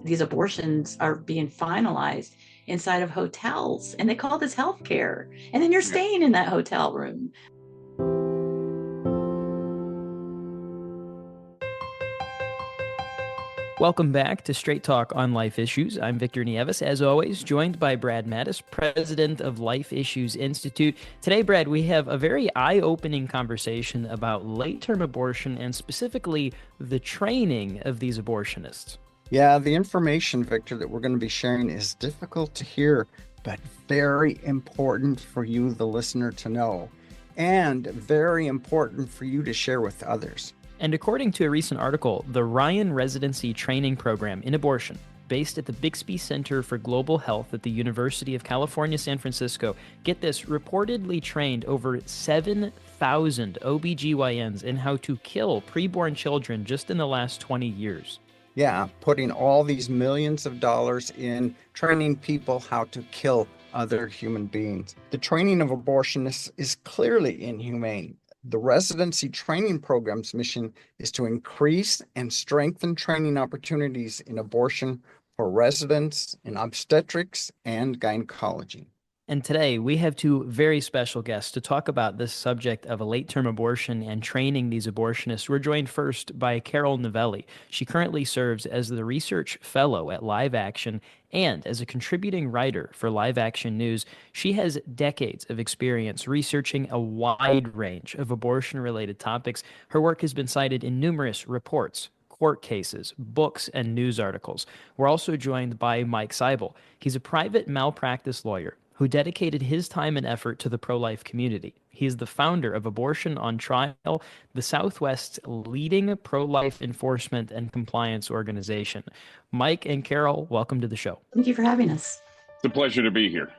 these abortions are being finalized inside of hotels, and they call this healthcare. And then you're staying in that hotel room. Welcome back to Straight Talk on Life Issues. I'm Victor Nieves, as always, joined by Brad Mattis, president of Life Issues Institute. Today, Brad, we have a very eye-opening conversation about late-term abortion and specifically the training of these abortionists. Yeah, the information, Victor, that we're going to be sharing is difficult to hear, but very important for you, the listener, to know, and very important for you to share with others. And according to a recent article, the Ryan Residency Training Program in Abortion, based at the Bixby Center for Global Health at the University of California, San Francisco, get this, reportedly trained over 7,000 OBGYNs in how to kill preborn children just in the last 20 years. Yeah, putting all these millions of dollars in training people how to kill other human beings. The training of abortionists is clearly inhumane. The residency training program's mission is to increase and strengthen training opportunities in abortion for residents in obstetrics and gynecology. And today we have two very special guests to talk about this subject of a late-term abortion and training these abortionists. We're joined first by Carole Novielli. She currently serves as the research fellow at Live Action and as a contributing writer for Live Action News. She has decades of experience researching a wide range of abortion-related topics. Her work has been cited in numerous reports, court cases, books, and news articles. We're also joined by Mike Seibel. He's a private malpractice lawyer who dedicated his time and effort to the pro-life community. He is the founder of Abortion on Trial, the Southwest's leading pro-life enforcement and compliance organization. Mike and Carole, welcome to the show. Thank you for having us. It's a pleasure to be here.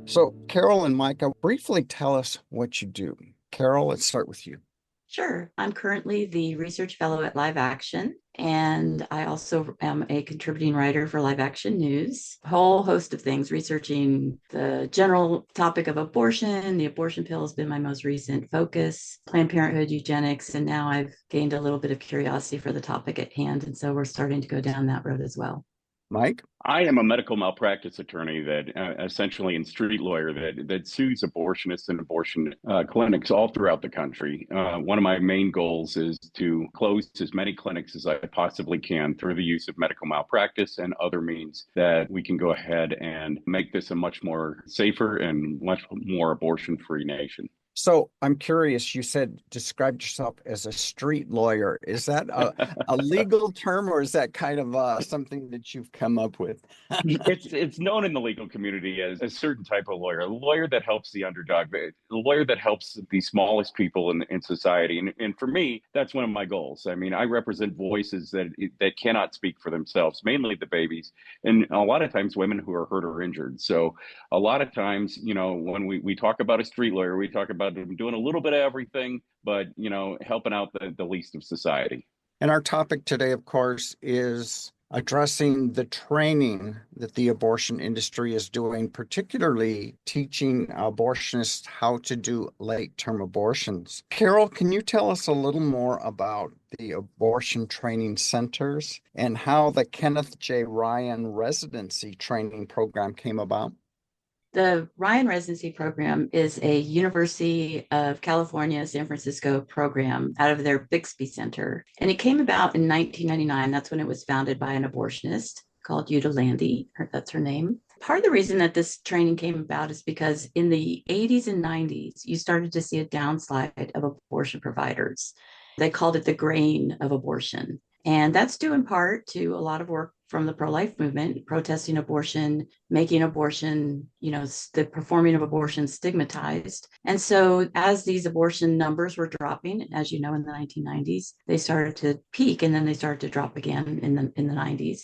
So, Carole and Mike, briefly tell us what you do. Carole, let's start with you. Sure. I'm currently the research fellow at Live Action, and I also am a contributing writer for Live Action News. A whole host of things, researching the general topic of abortion. The abortion pill has been my most recent focus, Planned Parenthood, eugenics, and now I've gained a little bit of curiosity for the topic at hand, and so we're starting to go down that road as well. Mike? I am a medical malpractice attorney that essentially and street lawyer that sues abortionists and abortion clinics all throughout the country. One of my main goals is to close as many clinics as I possibly can through the use of medical malpractice and other means that we can go ahead and make this a much more safer and much more abortion-free nation. So I'm curious, you described yourself as a street lawyer. Is that a legal term, or is that kind of something that you've come up with? It's known in the legal community as a certain type of lawyer, a lawyer that helps the underdog, a lawyer that helps the smallest people in society. And for me, that's one of my goals. I mean, I represent voices that cannot speak for themselves, mainly the babies, and a lot of times women who are hurt or injured. So a lot of times, when we talk about a street lawyer, we talk about doing a little bit of everything, but, helping out the least of society. And our topic today, of course, is addressing the training that the abortion industry is doing, particularly teaching abortionists how to do late-term abortions. Carole, can you tell us a little more about the abortion training centers and how the Kenneth J. Ryan Residency Training Program came about? The Ryan Residency Program is a University of California, San Francisco program out of their Bixby Center. And it came about in 1999. That's when it was founded by an abortionist called Yuta Landy. That's her name. Part of the reason that this training came about is because in the 80s and 90s, you started to see a downslide of abortion providers. They called it the grain of abortion. And that's due in part to a lot of work from the pro-life movement, protesting abortion, making abortion, the performing of abortion stigmatized. And so as these abortion numbers were dropping, as you know, in the 1990s, they started to peak and then they started to drop again in the 90s.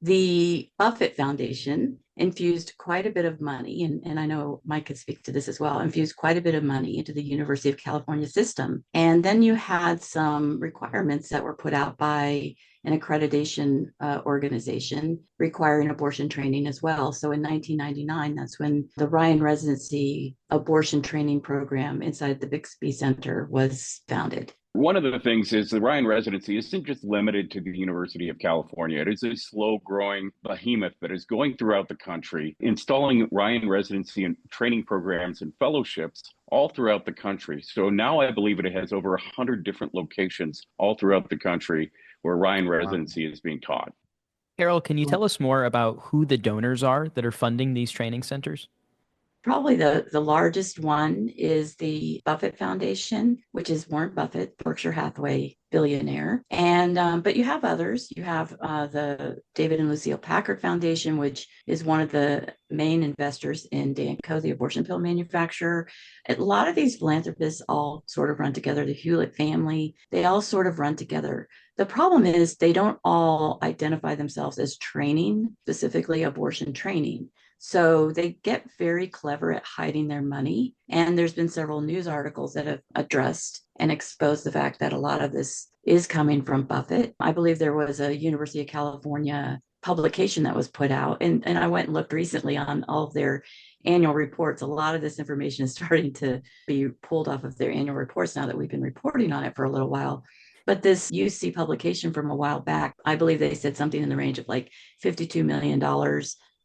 The Buffett Foundation infused quite a bit of money, and I know Mike could speak to this as well, infused quite a bit of money into the University of California system. And then you had some requirements that were put out by an accreditation organization requiring abortion training as well. So in 1999, that's when the Ryan Residency Abortion Training Program inside the Bixby Center was founded. One of the things is the Ryan Residency isn't just limited to the University of California. It is a slow-growing behemoth that is going throughout the country, installing Ryan Residency and training programs and fellowships all throughout the country. So now I believe it has over 100 different locations all throughout the country where Ryan Residency is being taught. Carole, can you tell us more about who the donors are that are funding these training centers? Probably the largest one is the Buffett Foundation, which is Warren Buffett, Berkshire Hathaway billionaire. And but you have others. You have the David and Lucille Packard Foundation, which is one of the main investors in Danco, the abortion pill manufacturer. A lot of these philanthropists all sort of run together. The Hewlett family, they all sort of run together. The problem is they don't all identify themselves as training, specifically abortion training. So they get very clever at hiding their money. And there's been several news articles that have addressed and exposed the fact that a lot of this is coming from Buffett. I believe there was a University of California publication that was put out. And I went and looked recently on all of their annual reports. A lot of this information is starting to be pulled off of their annual reports now that we've been reporting on it for a little while. But this UC publication from a while back, I believe they said something in the range of like $52 million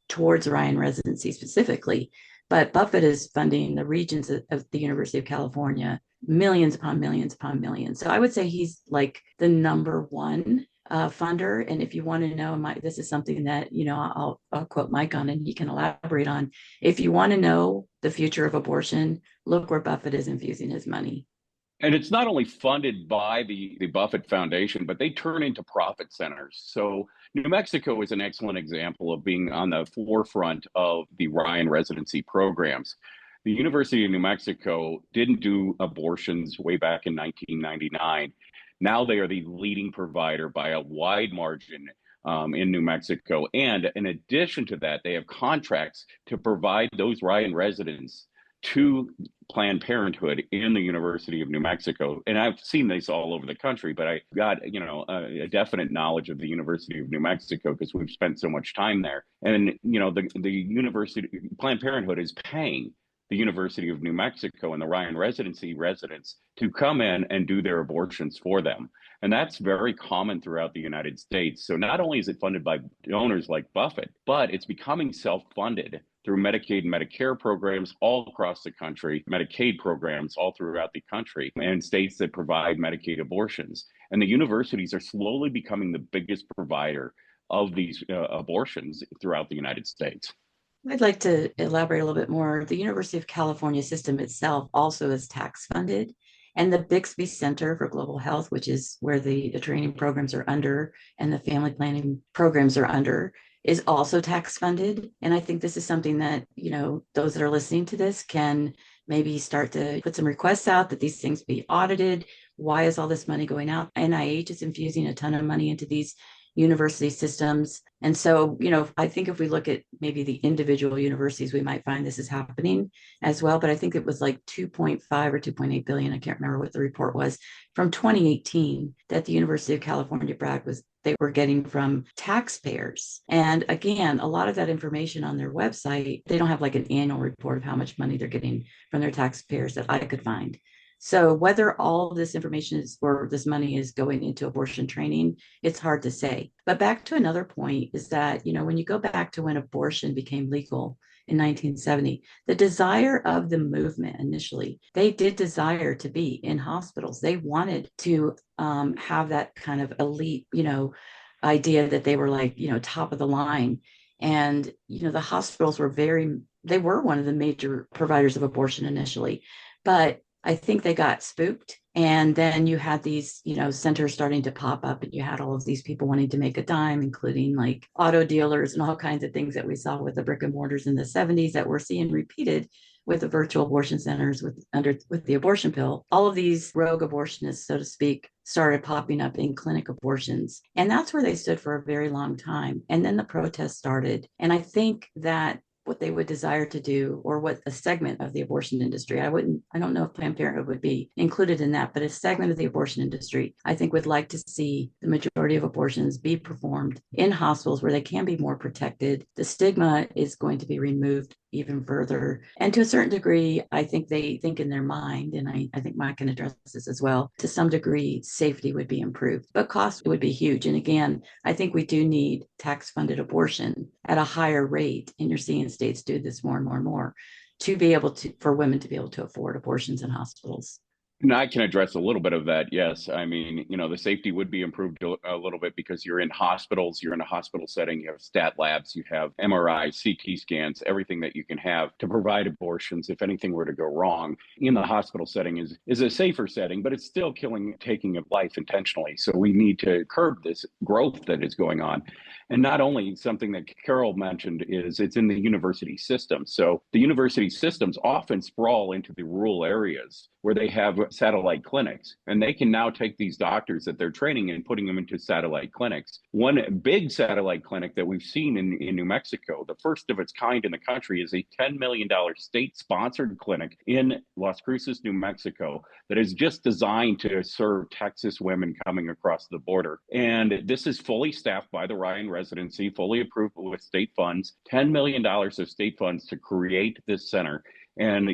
towards Ryan Residency specifically. But Buffett is funding the regions of the University of California, millions upon millions upon millions. So I would say he's like the number one funder. And if you want to know, this is something that, I'll quote Mike on and he can elaborate on. If you want to know the future of abortion, look where Buffett is infusing his money. And it's not only funded by the Buffett Foundation, but they turn into profit centers. So New Mexico is an excellent example of being on the forefront of the Ryan Residency programs. The University of New Mexico didn't do abortions way back in 1999. Now they are the leading provider by a wide margin in New Mexico. And in addition to that, they have contracts to provide those Ryan residents to Planned Parenthood in the University of New Mexico. And I've seen this all over the country, but I got, a definite knowledge of the University of New Mexico because we've spent so much time there. And, the University, Planned Parenthood is paying the University of New Mexico and the Ryan Residency residents to come in and do their abortions for them. And that's very common throughout the United States. So not only is it funded by donors like Buffett, but it's becoming self-funded through Medicaid and Medicare programs all across the country, Medicaid programs all throughout the country, and states that provide Medicaid abortions. And the universities are slowly becoming the biggest provider of these abortions throughout the United States. I'd like to elaborate a little bit more. The University of California system itself also is tax funded. And the Bixby Center for Global Health, which is where the training programs are under and the family planning programs are under, is also tax funded. And I think this is something that, those that are listening to this can maybe start to put some requests out that these things be audited. Why is all this money going out? NIH is infusing a ton of money into these university systems. And so, I think if we look at maybe the individual universities, we might find this is happening as well. But I think it was like 2.5 or 2.8 billion. I can't remember what the report was from 2018 that the University of California bragged they were getting from taxpayers. And again, a lot of that information on their website, they don't have like an annual report of how much money they're getting from their taxpayers that I could find. So whether all this information or this money is going into abortion training, it's hard to say. But back to another point is that, when you go back to when abortion became legal in 1970, the desire of the movement initially, they did desire to be in hospitals. They wanted to have that kind of elite, idea that they were like, top of the line. And, the hospitals were they were one of the major providers of abortion initially. But I think they got spooked. And then you had these, centers starting to pop up, and you had all of these people wanting to make a dime, including like auto dealers and all kinds of things that we saw with the brick and mortars in the 70s that we're seeing repeated with the virtual abortion centers with the abortion pill. All of these rogue abortionists, so to speak, started popping up in clinic abortions. And that's where they stood for a very long time. And then the protests started. And I think that what they would desire to do, or what a segment of the abortion industry, I don't know if Planned Parenthood would be included in that, but a segment of the abortion industry, I think, would like to see the majority of abortions be performed in hospitals where they can be more protected. The stigma is going to be removed even further. And to a certain degree, I think they think in their mind, and I think Mike can address this as well, to some degree, safety would be improved, but cost would be huge. And again, I think we do need tax-funded abortion at a higher rate, and you're seeing states do this more and more and more, to be able to, for women to be able to afford abortions in hospitals. And I can address a little bit of that. Yes. I mean, the safety would be improved a little bit because you're in hospitals, you're in a hospital setting, you have stat labs, you have MRI, CT scans, everything that you can have to provide abortions if anything were to go wrong. In the hospital setting is a safer setting, but it's still taking of life intentionally. So we need to curb this growth that is going on. And not only something that Carole mentioned is it's in the university system. So the university systems often sprawl into the rural areas where they have satellite clinics, and they can now take these doctors that they're training and putting them into satellite clinics. One big satellite clinic that we've seen in New Mexico, the first of its kind in the country, is a $10 million state-sponsored clinic in Las Cruces, New Mexico, that is just designed to serve Texas women coming across the border. And this is fully staffed by the Ryan Residency, fully approved with state funds, $10 million of state funds to create this center. And,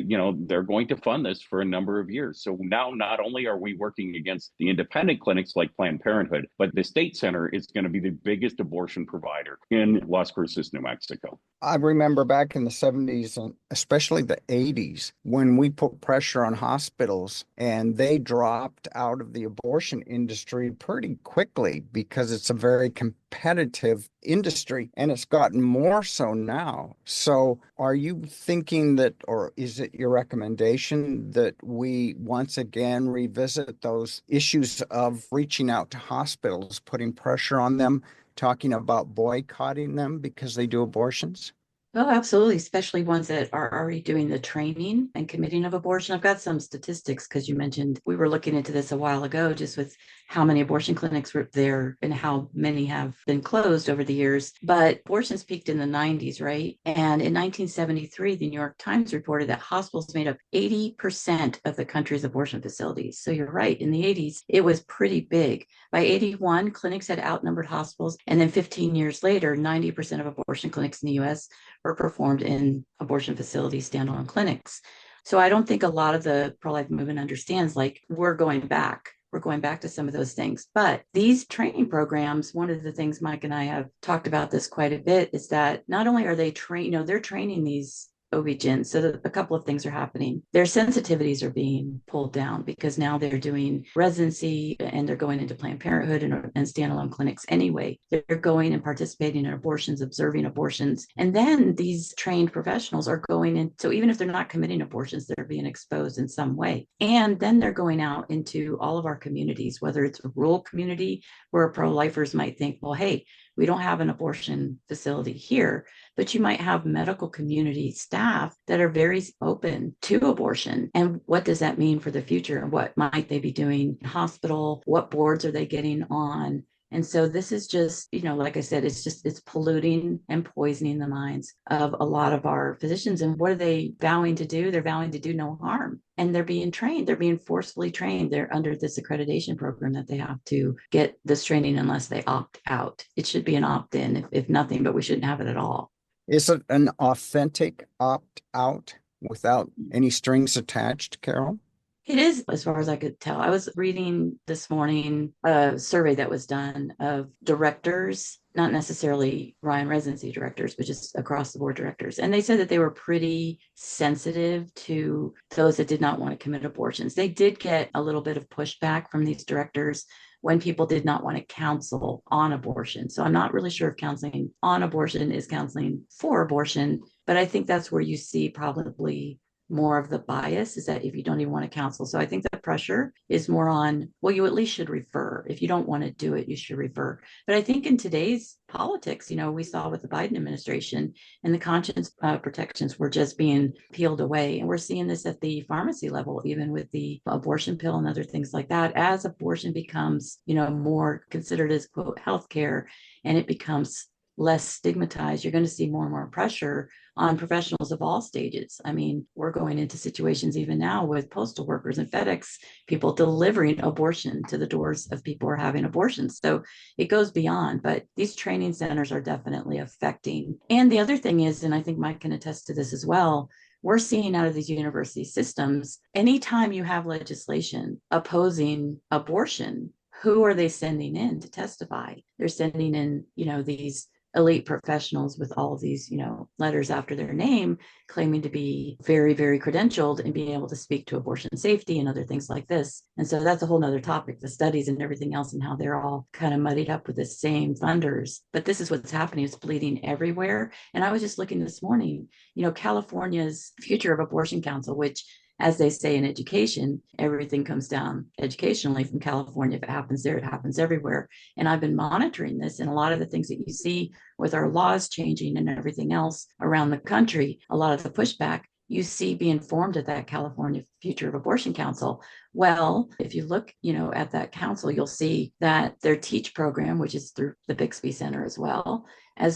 they're going to fund this for a number of years. So now not only are we working against the independent clinics like Planned Parenthood, but the state center is going to be the biggest abortion provider in Las Cruces, New Mexico. I remember back in the 70s and especially the 80s when we put pressure on hospitals and they dropped out of the abortion industry pretty quickly because it's a very competitive industry, and it's gotten more so now. So are you thinking that, or is it your recommendation that we once again revisit those issues of reaching out to hospitals, putting pressure on them, talking about boycotting them because they do abortions? Oh, absolutely, especially ones that are already doing the training and committing of abortion. I've got some statistics because you mentioned we were looking into this a while ago, just with how many abortion clinics were there and how many have been closed over the years. But abortions peaked in the 90s, right? And in 1973, the New York Times reported that hospitals made up 80% of the country's abortion facilities. So you're right, in the 80s, it was pretty big. By 81, clinics had outnumbered hospitals. And then 15 years later, 90% of abortion clinics in the US were performed in abortion facilities, standalone clinics. So I don't think a lot of the pro-life movement understands, like, we're going back to some of those things. But these training programs, one of the things Mike and I have talked about this quite a bit, is that not only are they they're training these OB-GYNs. So a couple of things are happening. Their sensitivities are being pulled down because now they're doing residency and they're going into Planned Parenthood and standalone clinics anyway. They're going and participating in abortions, observing abortions. And then these trained professionals are going in. So even if they're not committing abortions, they're being exposed in some way. And then they're going out into all of our communities, whether it's a rural community where pro-lifers might think, well, hey, we don't have an abortion facility here, but you might have medical community staff that are very open to abortion. And what does that mean for the future? What might they be doing in hospital? What boards are they getting on? And so this is just, like I said, it's polluting and poisoning the minds of a lot of our physicians. And what are they vowing to do? They're vowing to do no harm. And they're being trained. They're being forcefully trained. They're under this accreditation program that they have to get this training unless they opt out. It should be an opt-in, if nothing, but we shouldn't have it at all. Is it an authentic opt-out without any strings attached, Carole? It is, as far as I could tell. I was reading this morning a survey that was done of directors, not necessarily Ryan Residency directors, but just across the board directors. And they said that they were pretty sensitive to those that did not want to commit abortions. They did get a little bit of pushback from these directors when people did not want to counsel on abortion. So I'm not really sure if counseling on abortion is counseling for abortion, but I think that's where you see probably more of the bias is that if you don't even want to counsel. So I think the pressure is more on, well, you at least should refer. If you don't want to do it, you should refer. But I think in today's politics, we saw with the Biden administration and the conscience protections were just being peeled away. And we're seeing this at the pharmacy level, even with the abortion pill and other things like that. As abortion becomes, more considered as quote healthcare, and it becomes less stigmatized, you're going to see more and more pressure on professionals of all stages. I mean, we're going into situations even now with postal workers and FedEx people delivering abortion to the doors of people who are having abortions. So it goes beyond, but these training centers are definitely affecting. And the other thing is, and I think Mike can attest to this as well, we're seeing out of these university systems, anytime you have legislation opposing abortion, who are they sending in to testify? They're sending in, these elite professionals with all of these, letters after their name, claiming to be very, very credentialed and being able to speak to abortion safety and other things like this. And so that's a whole nother topic, the studies and everything else and how they're all kind of muddied up with the same funders. But this is what's happening. It's bleeding everywhere. And I was just looking this morning, California's Future of Abortion Council, which, as they say in education, everything comes down educationally from California. If it happens there, it happens everywhere. And I've been monitoring this, and a lot of the things that you see with our laws changing and everything else around the country, a lot of the pushback you see being formed at that California Future of Abortion Council. Well, if you look, at that council, you'll see that their TEACH program, which is through the Bixby Center as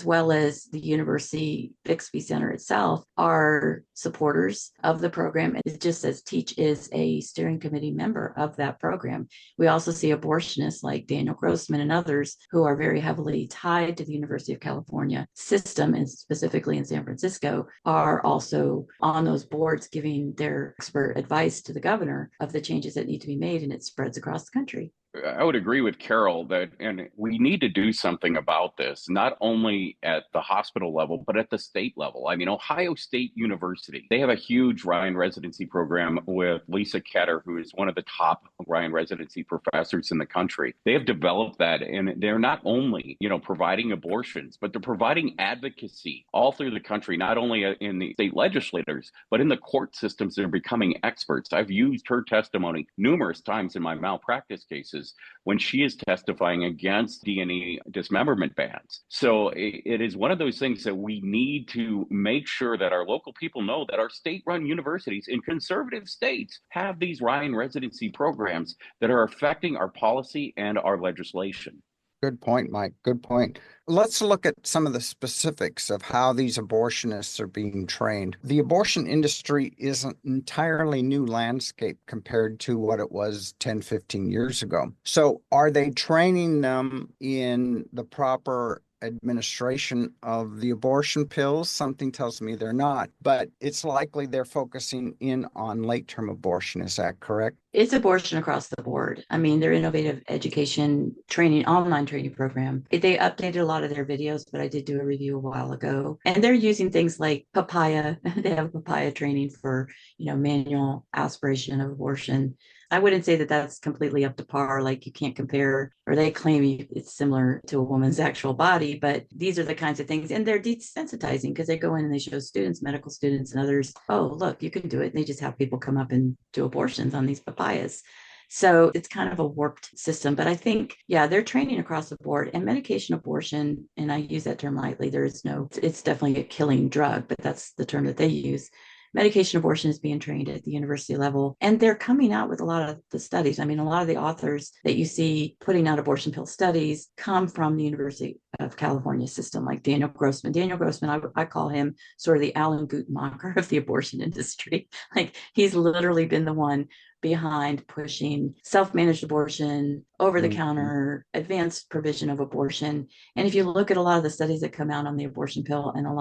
well as the University Bixby Center itself, are supporters of the program. It just says TEACH is a steering committee member of that program. We also see abortionists like Daniel Grossman and others who are very heavily tied to the University of California system, and specifically in San Francisco, are also on those boards giving their expert advice to the governor of the changes that need to be made, and it spreads across the country. I would agree with Carole and we need to do something about this, not only at the hospital level, but at the state level. I mean, Ohio State University, they have a huge Ryan Residency Program with Lisa Ketter, who is one of the top Ryan Residency professors in the country. They have developed that, and they're not only, providing abortions, but they're providing advocacy all through the country, not only in the state legislators, but in the court systems. They're becoming experts. I've used her testimony numerous times in my malpractice cases when she is testifying against D&E dismemberment bans. So it is one of those things that we need to make sure that our local people know that our state-run universities in conservative states have these Ryan residency programs that are affecting our policy and our legislation. Good point, Mike. Good point. Let's look at some of the specifics of how these abortionists are being trained. The abortion industry is an entirely new landscape compared to what it was 10, 15 years ago. So are they training them in the proper administration of the abortion pills? Something tells me they're not, but it's likely they're focusing in on late-term abortion. Is that correct? It's abortion across the board. I mean, their innovative education training, online training program, they updated a lot of their videos, but I did do a review a while ago. And they're using things like papaya. They have papaya training for, manual aspiration of abortion. I wouldn't say that that's completely up to par. Like, you can't compare, or they claim it's similar to a woman's actual body, but these are the kinds of things. And they're desensitizing because they go in and they show students, medical students and others, oh, look, you can do it. And they just have people come up and do abortions on these papayas. So it's kind of a warped system. But I think, they're training across the board. And medication abortion, and I use that term lightly, it's definitely a killing drug, but that's the term that they use. Medication abortion is being trained at the university level, and they're coming out with a lot of the studies. I mean, a lot of the authors that you see putting out abortion pill studies come from the University of California system, like Daniel Grossman. Daniel Grossman, I call him sort of the Alan Guttmacher of the abortion industry. Like, he's literally been the one behind pushing self-managed abortion, over-the-counter, advanced provision of abortion. And if you look at a lot of the studies that come out on the abortion pill and a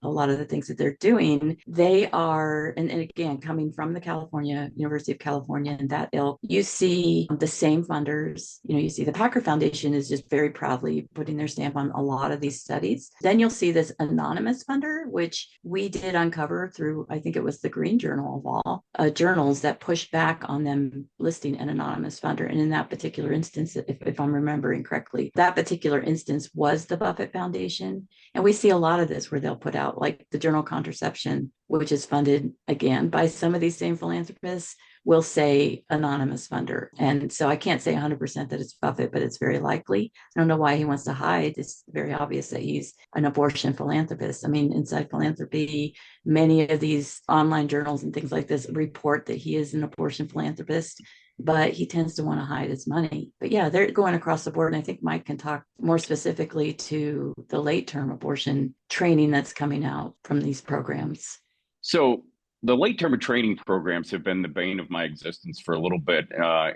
lot of the things that they're doing, they are, and again, coming from the University of California and that ilk, you see the same funders. You see the Packer Foundation is just very proudly putting their stamp on a lot of these studies. Then you'll see this anonymous funder, which we did uncover through, I think it was the Green Journal of all journals that pushed back on them listing an anonymous funder. And in that particular instance, if I'm remembering correctly, that particular instance was the Buffett Foundation. And we see a lot of this where they'll put out, like the Journal of Contraception which is funded again by some of these same philanthropists, will say anonymous funder. And so I can't say 100% that it's Buffett, but it's very likely. I don't know why he wants to hide. It's very obvious that he's an abortion philanthropist. I mean, Inside Philanthropy, many of these online journals and things like this report that he is an abortion philanthropist, but he tends to want to hide his money. But yeah, they're going across the board. And I think Mike can talk more specifically to the late term abortion training that's coming out from these programs. So the late term training programs have been the bane of my existence for a little bit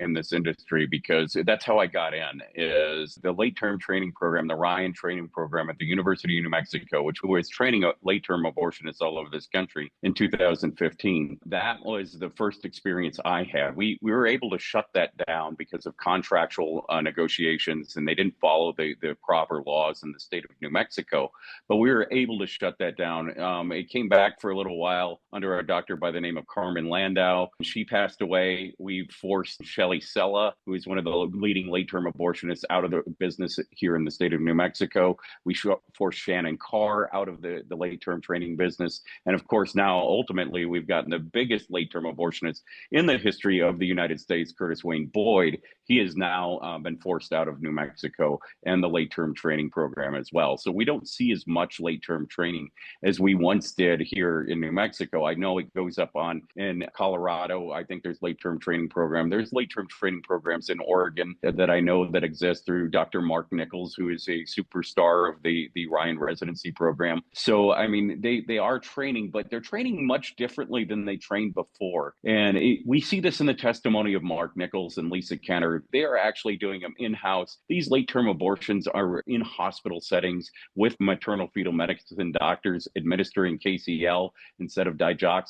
in this industry, because that's how I got in, is the late term training program, the Ryan training program at the University of New Mexico, which was training late term abortionists all over this country in 2015. That was the first experience I had. We were able to shut that down because of contractual negotiations, and they didn't follow the proper laws in the state of New Mexico. But we were able to shut that down. It came back for a little while under a doctor by the name of Carmen Landau. She passed away. We forced Shelley Sella, who is one of the leading late-term abortionists, out of the business here in the state of New Mexico. We forced Shannon Carr out of the late-term training business. And of course, now ultimately, we've gotten the biggest late-term abortionist in the history of the United States, Curtis Wayne Boyd. He has now been forced out of New Mexico and the late-term training program as well. So we don't see as much late-term training as we once did here in New Mexico. I know it goes up on in Colorado. I think there's late-term training program. There's late-term training programs in Oregon that I know that exist through Dr. Mark Nichols, who is a superstar of the Ryan Residency Program. So, I mean, they are training, but they're training much differently than they trained before. And we see this in the testimony of Mark Nichols and Lisa Kenner. They are actually doing them in-house. These late-term abortions are in hospital settings with maternal fetal medicine doctors administering KCL instead of digoxin.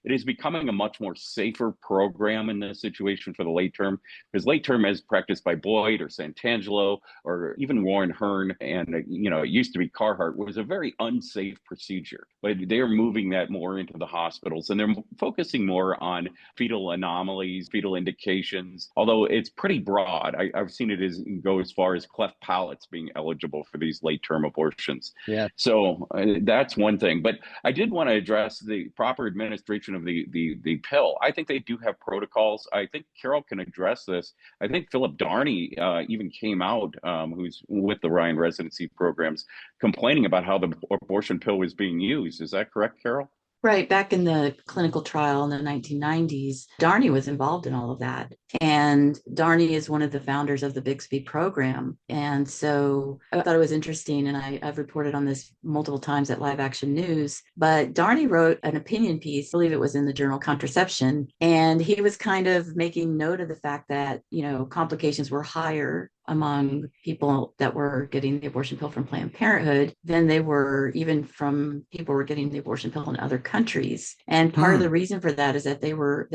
It is becoming a much more safer program in this situation for the late term, because late term, as practiced by Boyd or Santangelo or even Warren Hearn, and it used to be Carhart, was a very unsafe procedure. But they're moving that more into the hospitals, and they're focusing more on fetal anomalies, fetal indications. Although it's pretty broad, I've seen it go as far as cleft palates being eligible for these late term abortions. Yeah. So that's one thing. But I did want to address the proper administration of the pill. I think they do have protocols. I think Carole can address this. I think Philip Darney even came out, who's with the Ryan Residency Programs, complaining about how the abortion pill was being used. Is that correct, Carole? Right. Back in the clinical trial in the 1990s, Darney was involved in all of that. And Darney is one of the founders of the Bixby program. And so I thought it was interesting, and I've reported on this multiple times at Live Action News, but Darney wrote an opinion piece, I believe it was in the journal Contraception, and he was kind of making note of the fact that, complications were higher among people that were getting the abortion pill from Planned Parenthood than they were even from people who were getting the abortion pill in other countries. And part of the reason for that is that they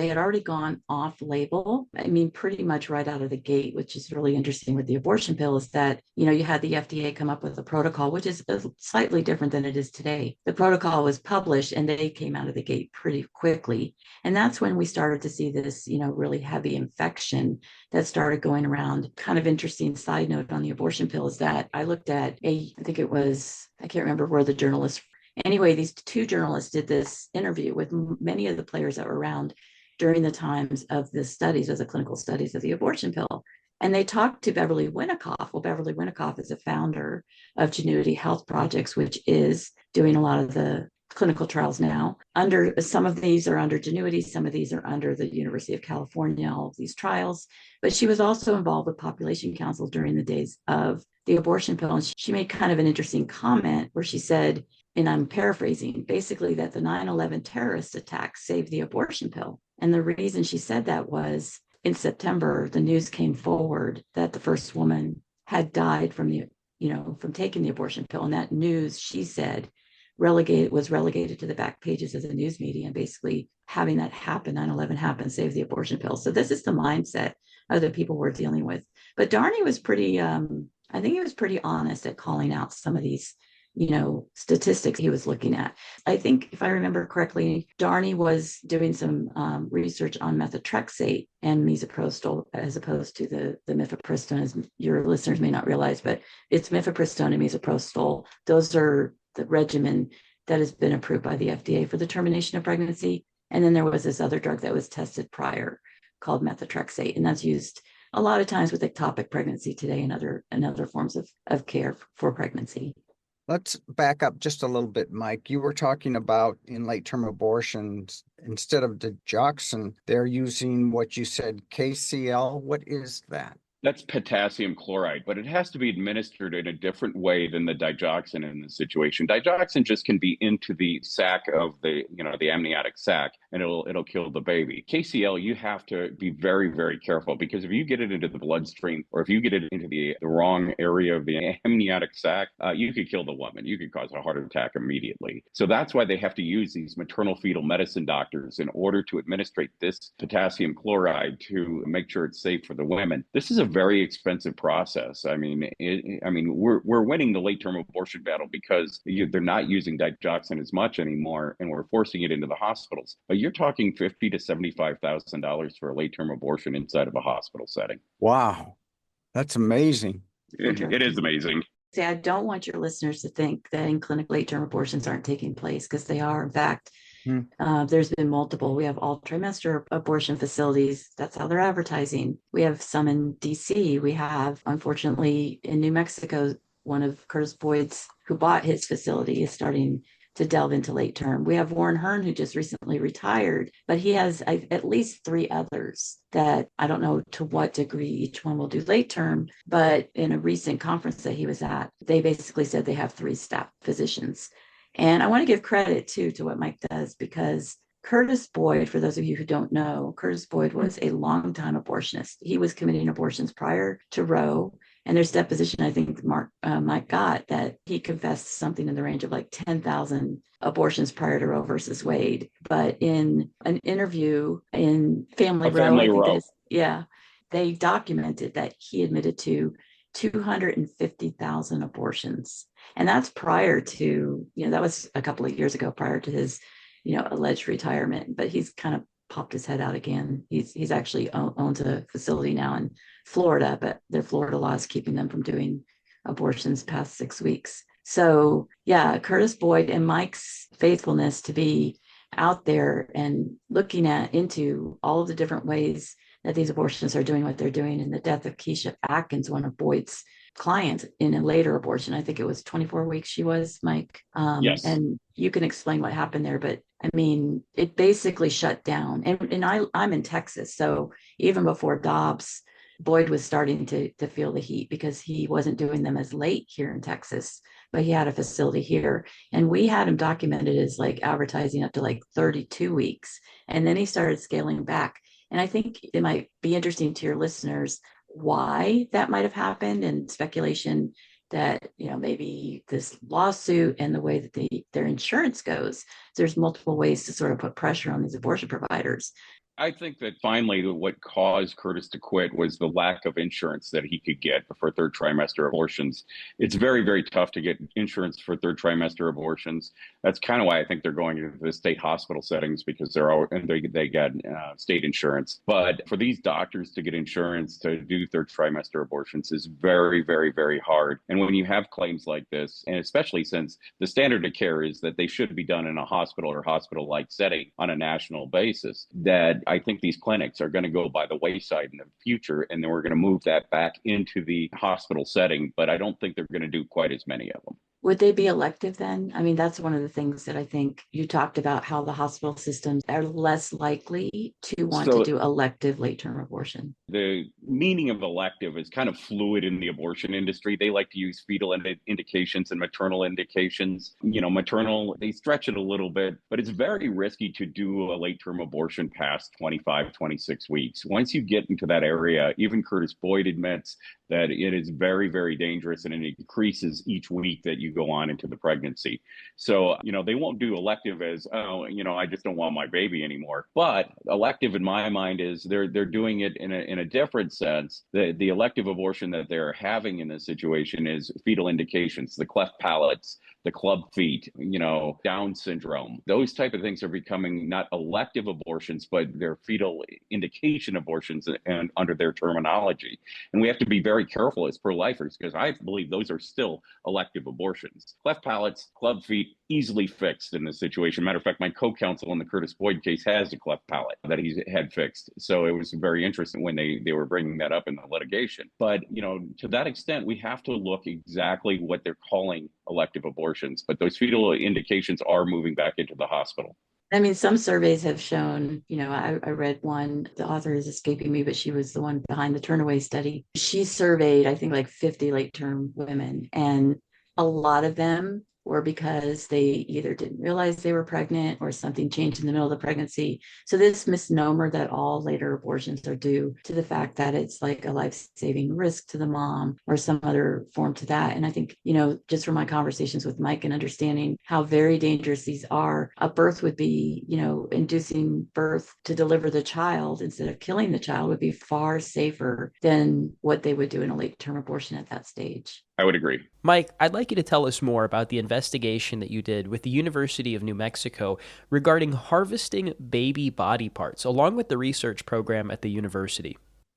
had already gone off label. I mean, pretty much right out of the gate, which is really interesting with the abortion pill, is that, you had the FDA come up with a protocol, which is slightly different than it is today. The protocol was published and they came out of the gate pretty quickly. And that's when we started to see this, really heavy infection that started going around. Kind of interesting side note on the abortion pill is that I looked at I can't remember where the journalist, anyway, these two journalists did this interview with many of the players that were around during the times of the clinical studies of the abortion pill. And they talked to Beverly Winnicott. Well, Beverly Winnicott is a founder of Genuity Health Projects, which is doing a lot of the clinical trials now. Some of these are under Genuity, some of these are under the University of California, all of these trials. But she was also involved with Population Council during the days of the abortion pill. And she made kind of an interesting comment where she said, and I'm paraphrasing, basically that the 9/11 terrorist attacks saved the abortion pill. And the reason she said that was in September, the news came forward that the first woman had died from taking the abortion pill. And that news, she said, was relegated to the back pages of the news media, and basically having that happen, 9/11 happen, save the abortion pill. So this is the mindset of the people we're dealing with. But Darney was pretty, I think he was pretty honest at calling out some of these, statistics he was looking at. I think if I remember correctly, Darney was doing some research on methotrexate and misoprostol as opposed to the mifepristone, as your listeners may not realize, but it's mifepristone and misoprostol. Those are the regimen that has been approved by the FDA for the termination of pregnancy. And then there was this other drug that was tested prior called methotrexate, and that's used a lot of times with ectopic pregnancy today and other forms of care for pregnancy. Let's back up just a little bit, Mike. You were talking about in late-term abortions, instead of digoxin, they're using what you said, KCL. What is that? That's potassium chloride, but it has to be administered in a different way than the digoxin in this situation. Digoxin just can be into the sac of the amniotic sac, and it'll kill the baby. KCL, you have to be very, very careful, because if you get it into the bloodstream, or if you get it into the wrong area of the amniotic sac, you could kill the woman. You could cause a heart attack immediately. So that's why they have to use these maternal fetal medicine doctors in order to administrate this potassium chloride to make sure it's safe for the women. This is a very expensive process. I mean, we're winning the late-term abortion battle because they're not using digoxin as much anymore, and we're forcing it into the hospitals. But you're talking $50,000 to $75,000 for a late-term abortion inside of a hospital setting. Wow, that's amazing. It is amazing. See, I don't want your listeners to think that in clinic late-term abortions aren't taking place, because they are. In fact, there's been multiple. We have all trimester abortion facilities. That's how they're advertising. We have some in DC. We have, unfortunately, in New Mexico, one of Curtis Boyd's, who bought his facility, is starting to delve into late term. We have Warren Hearn, who just recently retired, but he has at least 3 others that I don't know to what degree each one will do late term. But in a recent conference that he was at, they basically said they have 3 staff physicians. And I want to give credit too to what Mike does, because Curtis Boyd, for those of you who don't know, Curtis Boyd was a longtime abortionist. He was committing abortions prior to Roe. And there's deposition, I think Mike got, that he confessed something in the range of like 10,000 abortions prior to Roe versus Wade. But in an interview in Family Row, they documented that he admitted to 250,000 abortions. And that's prior to, that was a couple of years ago, prior to his, alleged retirement. But he's kind of popped his head out again. He's actually owns a facility now in Florida, but their Florida law is keeping them from doing abortions past 6 weeks. So yeah, Curtis Boyd and Mike's faithfulness to be out there and looking into all of the different ways that these abortions are doing what they're doing. And the death of Keisha Atkins, one of Boyd's clients, in a later abortion, I think it was 24 weeks she was, Mike. Yes. And you can explain what happened there, but I mean, it basically shut down. And I'm in Texas, so even before Dobbs, Boyd was starting to feel the heat, because he wasn't doing them as late here in Texas, but he had a facility here. And we had him documented as like advertising up to like 32 weeks. And then he started scaling back. And I think it might be interesting to your listeners why that might have happened, and speculation that, maybe this lawsuit and the way that their insurance goes, there's multiple ways to sort of put pressure on these abortion providers. I think that finally what caused Curtis to quit was the lack of insurance that he could get for 3rd trimester abortions. It's very, very tough to get insurance for 3rd trimester abortions. That's kind of why I think they're going into the state hospital settings, because they get state insurance. But for these doctors to get insurance to do 3rd trimester abortions is very, very, very hard. And when you have claims like this, and especially since the standard of care is that they should be done in a hospital or hospital-like setting on a national basis, that I think these clinics are going to go by the wayside in the future, and then we're going to move that back into the hospital setting. But I don't think they're going to do quite as many of them. Would they be elective then? I mean, that's one of the things that I think you talked about, how the hospital systems are less likely to want to do elective late-term abortion. The meaning of elective is kind of fluid in the abortion industry. They like to use fetal indications and maternal indications. Maternal, they stretch it a little bit, but it's very risky to do a late-term abortion past 25, 26 weeks. Once you get into that area, even Curtis Boyd admits that it is very, very dangerous, and it increases each week that you go on into the pregnancy. So, they won't do elective as, I just don't want my baby anymore. But elective in my mind is they're doing it in a different sense. The elective abortion that they're having in this situation is fetal indications, the cleft palates, the club feet, Down syndrome. Those type of things are becoming not elective abortions, but they're fetal indication abortions, and under their terminology. And we have to be very careful as pro-lifers, because I believe those are still elective abortions. Cleft palates, club feet, easily fixed in this situation. Matter of fact, my co-counsel in the Curtis Boyd case has a cleft palate that he's had fixed. So it was very interesting when they were bringing that up in the litigation. But, to that extent, we have to look exactly what they're calling elective abortions. But those fetal indications are moving back into the hospital. I mean, some surveys have shown, I read one, the author is escaping me, but she was the one behind the Turnaway study. She surveyed, I think, like 50 late-term women, and a lot of them were because they either didn't realize they were pregnant or something changed in the middle of the pregnancy. So this misnomer that all later abortions are due to the fact that it's like a life-saving risk to the mom or some other form to that. And I think, just from my conversations with Mike and understanding how very dangerous these are, a birth would be, inducing birth to deliver the child instead of killing the child would be far safer than what they would do in a late-term abortion at that stage. I would agree. Mike, I'd like you to tell us more about the investigation that you did with the University of New Mexico regarding harvesting baby body parts, along with the research program at the university.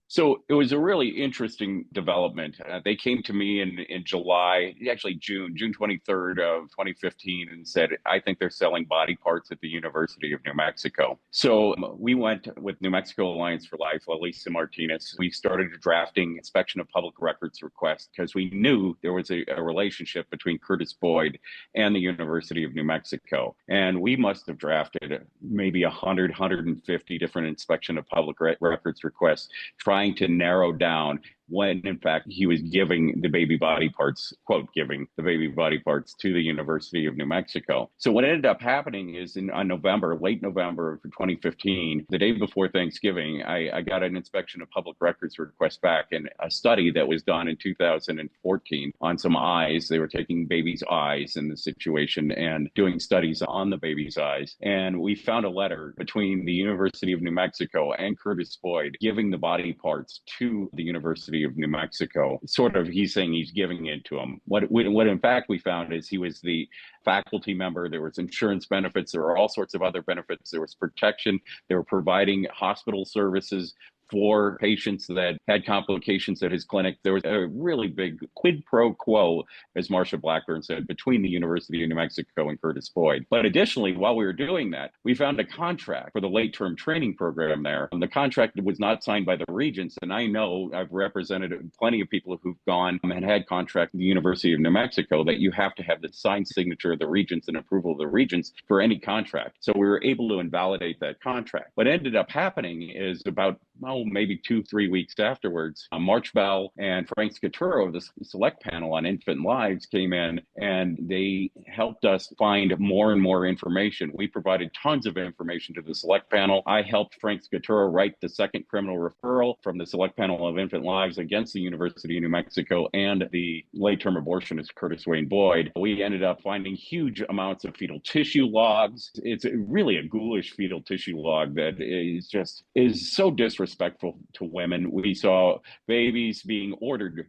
So it was a really interesting development. They came to me in July, actually June 23rd of 2015, and said, I think they're selling body parts at the University of New Mexico. So we went with New Mexico Alliance for Life, Elisa Martinez. We started drafting inspection of public records requests because we knew there was a relationship between Curtis Boyd and the University of New Mexico. And we must have drafted maybe 150 different inspection of public records requests, trying to narrow down when, in fact, he was giving the baby body parts, quote, giving the baby body parts to the University of New Mexico. So what ended up happening is late November of 2015, the day before Thanksgiving, I got an inspection of public records request back, and a study that was done in 2014 on some eyes. They were taking babies' eyes in the situation and doing studies on the baby's eyes. And we found a letter between the University of New Mexico and Curtis Boyd giving the body parts to the University of New Mexico. Sort of, he's saying he's giving it to him. What in fact we found is he was the faculty member. There was insurance benefits. There were all sorts of other benefits. There was protection. They were providing hospital services for patients that had complications at his clinic. There was a really big quid pro quo, as Marsha Blackburn said, between the University of New Mexico and Curtis Boyd. But additionally, while we were doing that, we found a contract for the late-term training program there. And the contract was not signed by the regents. And I know I've represented plenty of people who've gone and had contract with the University of New Mexico that you have to have the signed signature of the regents and approval of the regents for any contract. So we were able to invalidate that contract. What ended up happening is about maybe 2-3 weeks afterwards, March Bell and Frank Scaturo of the select panel on infant lives came in, and they helped us find more and more information. We provided tons of information to the select panel. I helped Frank Scaturo write the second criminal referral from the select panel of infant lives against the University of New Mexico and the late-term abortionist Curtis Wayne Boyd. We ended up finding huge amounts of fetal tissue logs. It's really a ghoulish fetal tissue log that is so disrespectful to women. We saw babies being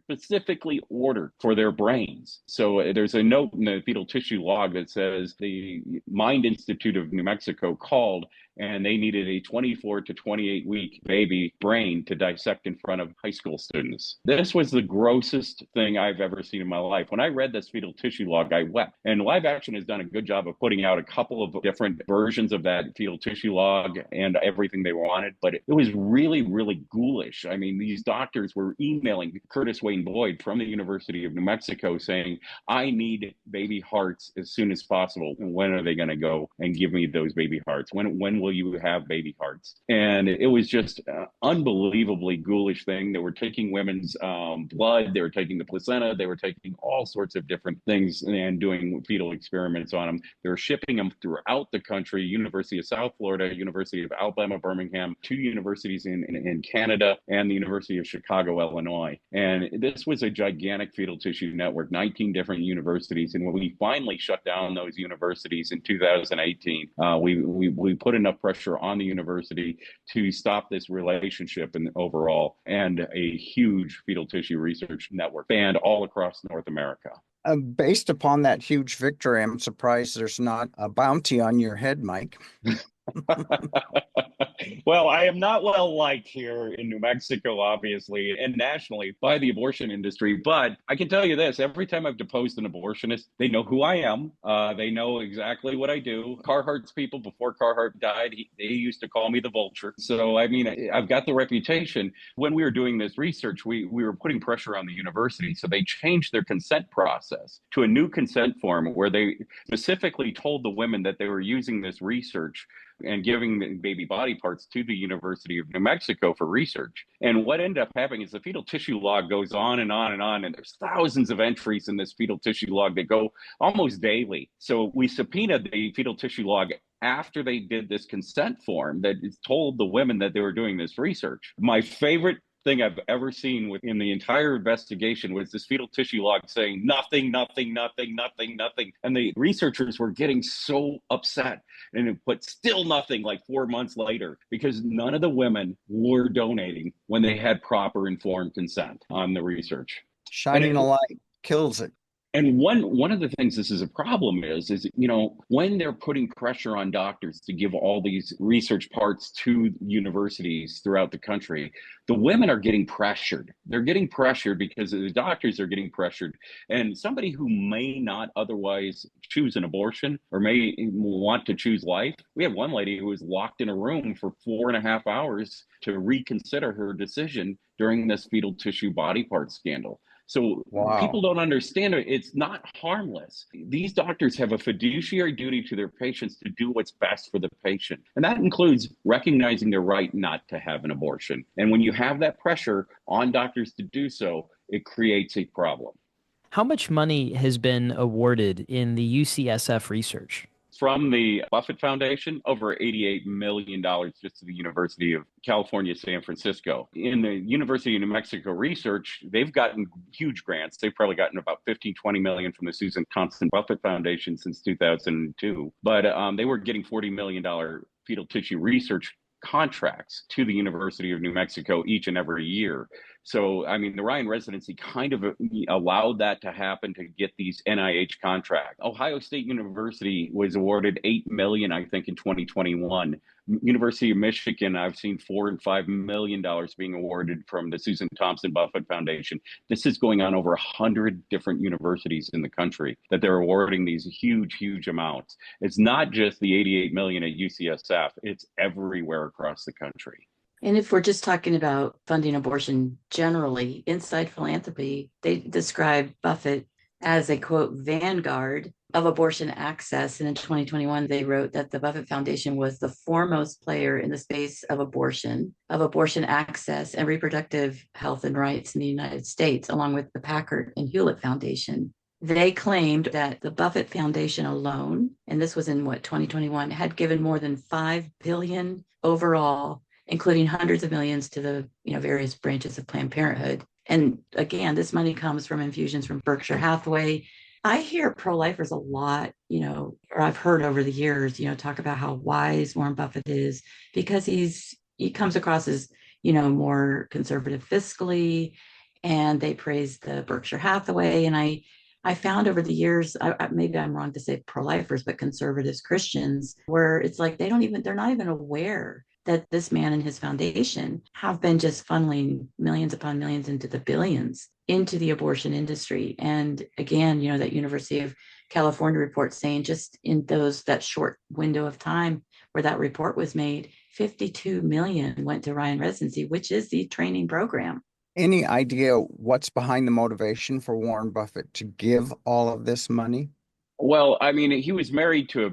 specifically ordered for their brains. So there's a note in the fetal tissue log that says the Mind Institute of New Mexico called, and they needed a 24 to 28 week baby brain to dissect in front of high school students. This was the grossest thing I've ever seen in my life. When I read this fetal tissue log, I wept. And Live Action has done a good job of putting out a couple of different versions of that fetal tissue log and everything they wanted, but it was really, really ghoulish. I mean, these doctors were emailing Curtis Wayne Boyd from the University of New Mexico saying, I need baby hearts as soon as possible. And when are they going to go and give me those baby hearts? When will you have baby hearts? And it was just an unbelievably ghoulish thing. They were taking women's blood, they were taking the placenta, they were taking all sorts of different things and doing fetal experiments on them. They were shipping them throughout the country, University of South Florida, University of Alabama, Birmingham, 2 universities in Canada, and the University of Chicago, Illinois. And this was a gigantic fetal tissue network, 19 different universities. And when we finally shut down those universities in 2018, we put enough pressure on the university to stop this relationship overall, and a huge fetal tissue research network banned all across North America. Based upon that huge victory, I'm surprised there's not a bounty on your head, Mike. Well, I am not well liked here in New Mexico, obviously, and nationally by the abortion industry. But I can tell you this, every time I've deposed an abortionist, they know who I am. They know exactly what I do. Carhartt's people, before Carhart died, they used to call me the vulture. So, I mean, I've got the reputation. When we were doing this research, we were putting pressure on the university. So they changed their consent process to a new consent form where they specifically told the women that they were using this research and giving baby body parts to the University of New Mexico for research. And what ended up happening is the fetal tissue log goes on and on and on, and there's thousands of entries in this fetal tissue log that go almost daily. So we subpoenaed the fetal tissue log after they did this consent form that told the women that they were doing this research. My favorite thing I've ever seen within the entire investigation was this fetal tissue log saying nothing, nothing, nothing, nothing, nothing. And the researchers were getting so upset. And it put still nothing like 4 months later, because none of the women were donating when they had proper informed consent on the research. Shining a light kills it. And one of the things this is a problem is when they're putting pressure on doctors to give all these research parts to universities throughout the country, the women are getting pressured. They're getting pressured because the doctors are getting pressured. And somebody who may not otherwise choose an abortion or may want to choose life. We had one lady who was locked in a room for 4.5 hours to reconsider her decision during this fetal tissue body part scandal. So people don't understand it. It's not harmless. These doctors have a fiduciary duty to their patients to do what's best for the patient. And that includes recognizing their right not to have an abortion. And when you have that pressure on doctors to do so, it creates a problem. How much money has been awarded in the UCSF research? From the Buffett Foundation, over $88 million just to the University of California, San Francisco. In the University of New Mexico research, they've gotten huge grants. They've probably gotten about 20 million from the Susan Thompson Buffett Foundation since 2002. But they were getting $40 million fetal tissue research contracts to the University of New Mexico each and every year. So, I mean, the Ryan Residency kind of allowed that to happen to get these NIH contracts. Ohio State University was awarded $8 million, I think, in 2021. University of Michigan, I've seen $4 and $5 million being awarded from the Susan Thompson Buffett Foundation. This is going on over 100 different universities in the country that they're awarding these huge, huge amounts. It's not just the $88 million at UCSF, it's everywhere across the country. And if we're just talking about funding abortion generally, Inside Philanthropy, they describe Buffett as a, quote, vanguard of abortion access. And in 2021, they wrote that the Buffett Foundation was the foremost player in the space of abortion access and reproductive health and rights in the United States, along with the Packard and Hewlett Foundation. They claimed that the Buffett Foundation alone, and this was in 2021, had given more than $5 billion overall, including hundreds of millions to the various branches of Planned Parenthood. And again, this money comes from infusions from Berkshire Hathaway. I hear pro-lifers a lot, or I've heard over the years, talk about how wise Warren Buffett is, because he comes across as, more conservative fiscally, and they praise the Berkshire Hathaway. And I found over the years, maybe I'm wrong to say pro-lifers, but conservatives, Christians, where it's like they're not even aware that this man and his foundation have been just funneling millions upon millions into the billions into the abortion industry. And again, that University of California report saying just in that short window of time where that report was made, 52 million went to Ryan Residency, which is the training program. Any idea what's behind the motivation for Warren Buffett to give all of this money? Well, I mean, he was married to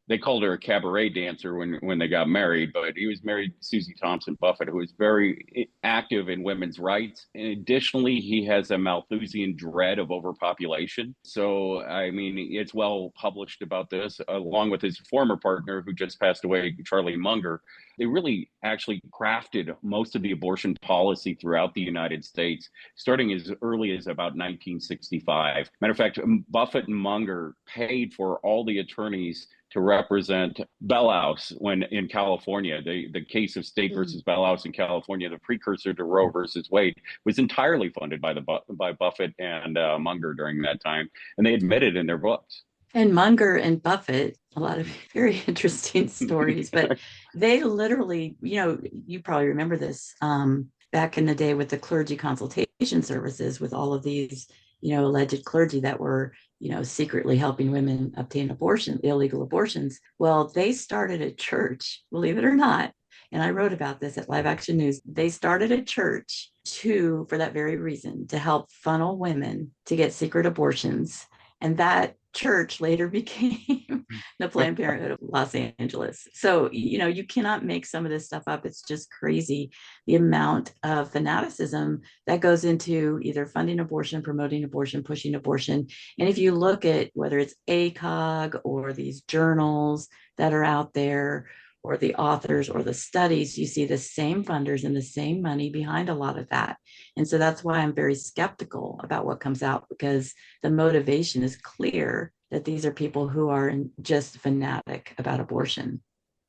they called her a cabaret dancer when they got married, but he was married to Susie Thompson Buffett, who was very active in women's rights. And additionally, he has a Malthusian dread of overpopulation. So, I mean, it's well published about this, along with his former partner who just passed away, Charlie Munger. They really actually crafted most of the abortion policy throughout the United States, starting as early as about 1965. Matter of fact, Buffett and Munger paid for all the attorneys to represent Bellows when in California. The case of State versus Bellows in California, the precursor to Roe versus Wade, was entirely funded by Buffett and Munger during that time, and they admitted in their books. And Munger and Buffett a lot of very interesting stories, but they literally, you probably remember this, back in the day with the clergy consultation services with all of these, alleged clergy that were, secretly helping women obtain illegal abortions. Well, they started a church, believe it or not. And I wrote about this at Live Action News. They started a church for that very reason, to help funnel women to get secret abortions. And that church later became the Planned Parenthood of Los Angeles. So, you cannot make some of this stuff up. It's just crazy, the amount of fanaticism that goes into either funding abortion, promoting abortion, pushing abortion. And if you look at whether it's ACOG or these journals that are out there, or the authors or the studies, you see the same funders and the same money behind a lot of that. And so that's why I'm very skeptical about what comes out, because the motivation is clear that these are people who are just fanatic about abortion.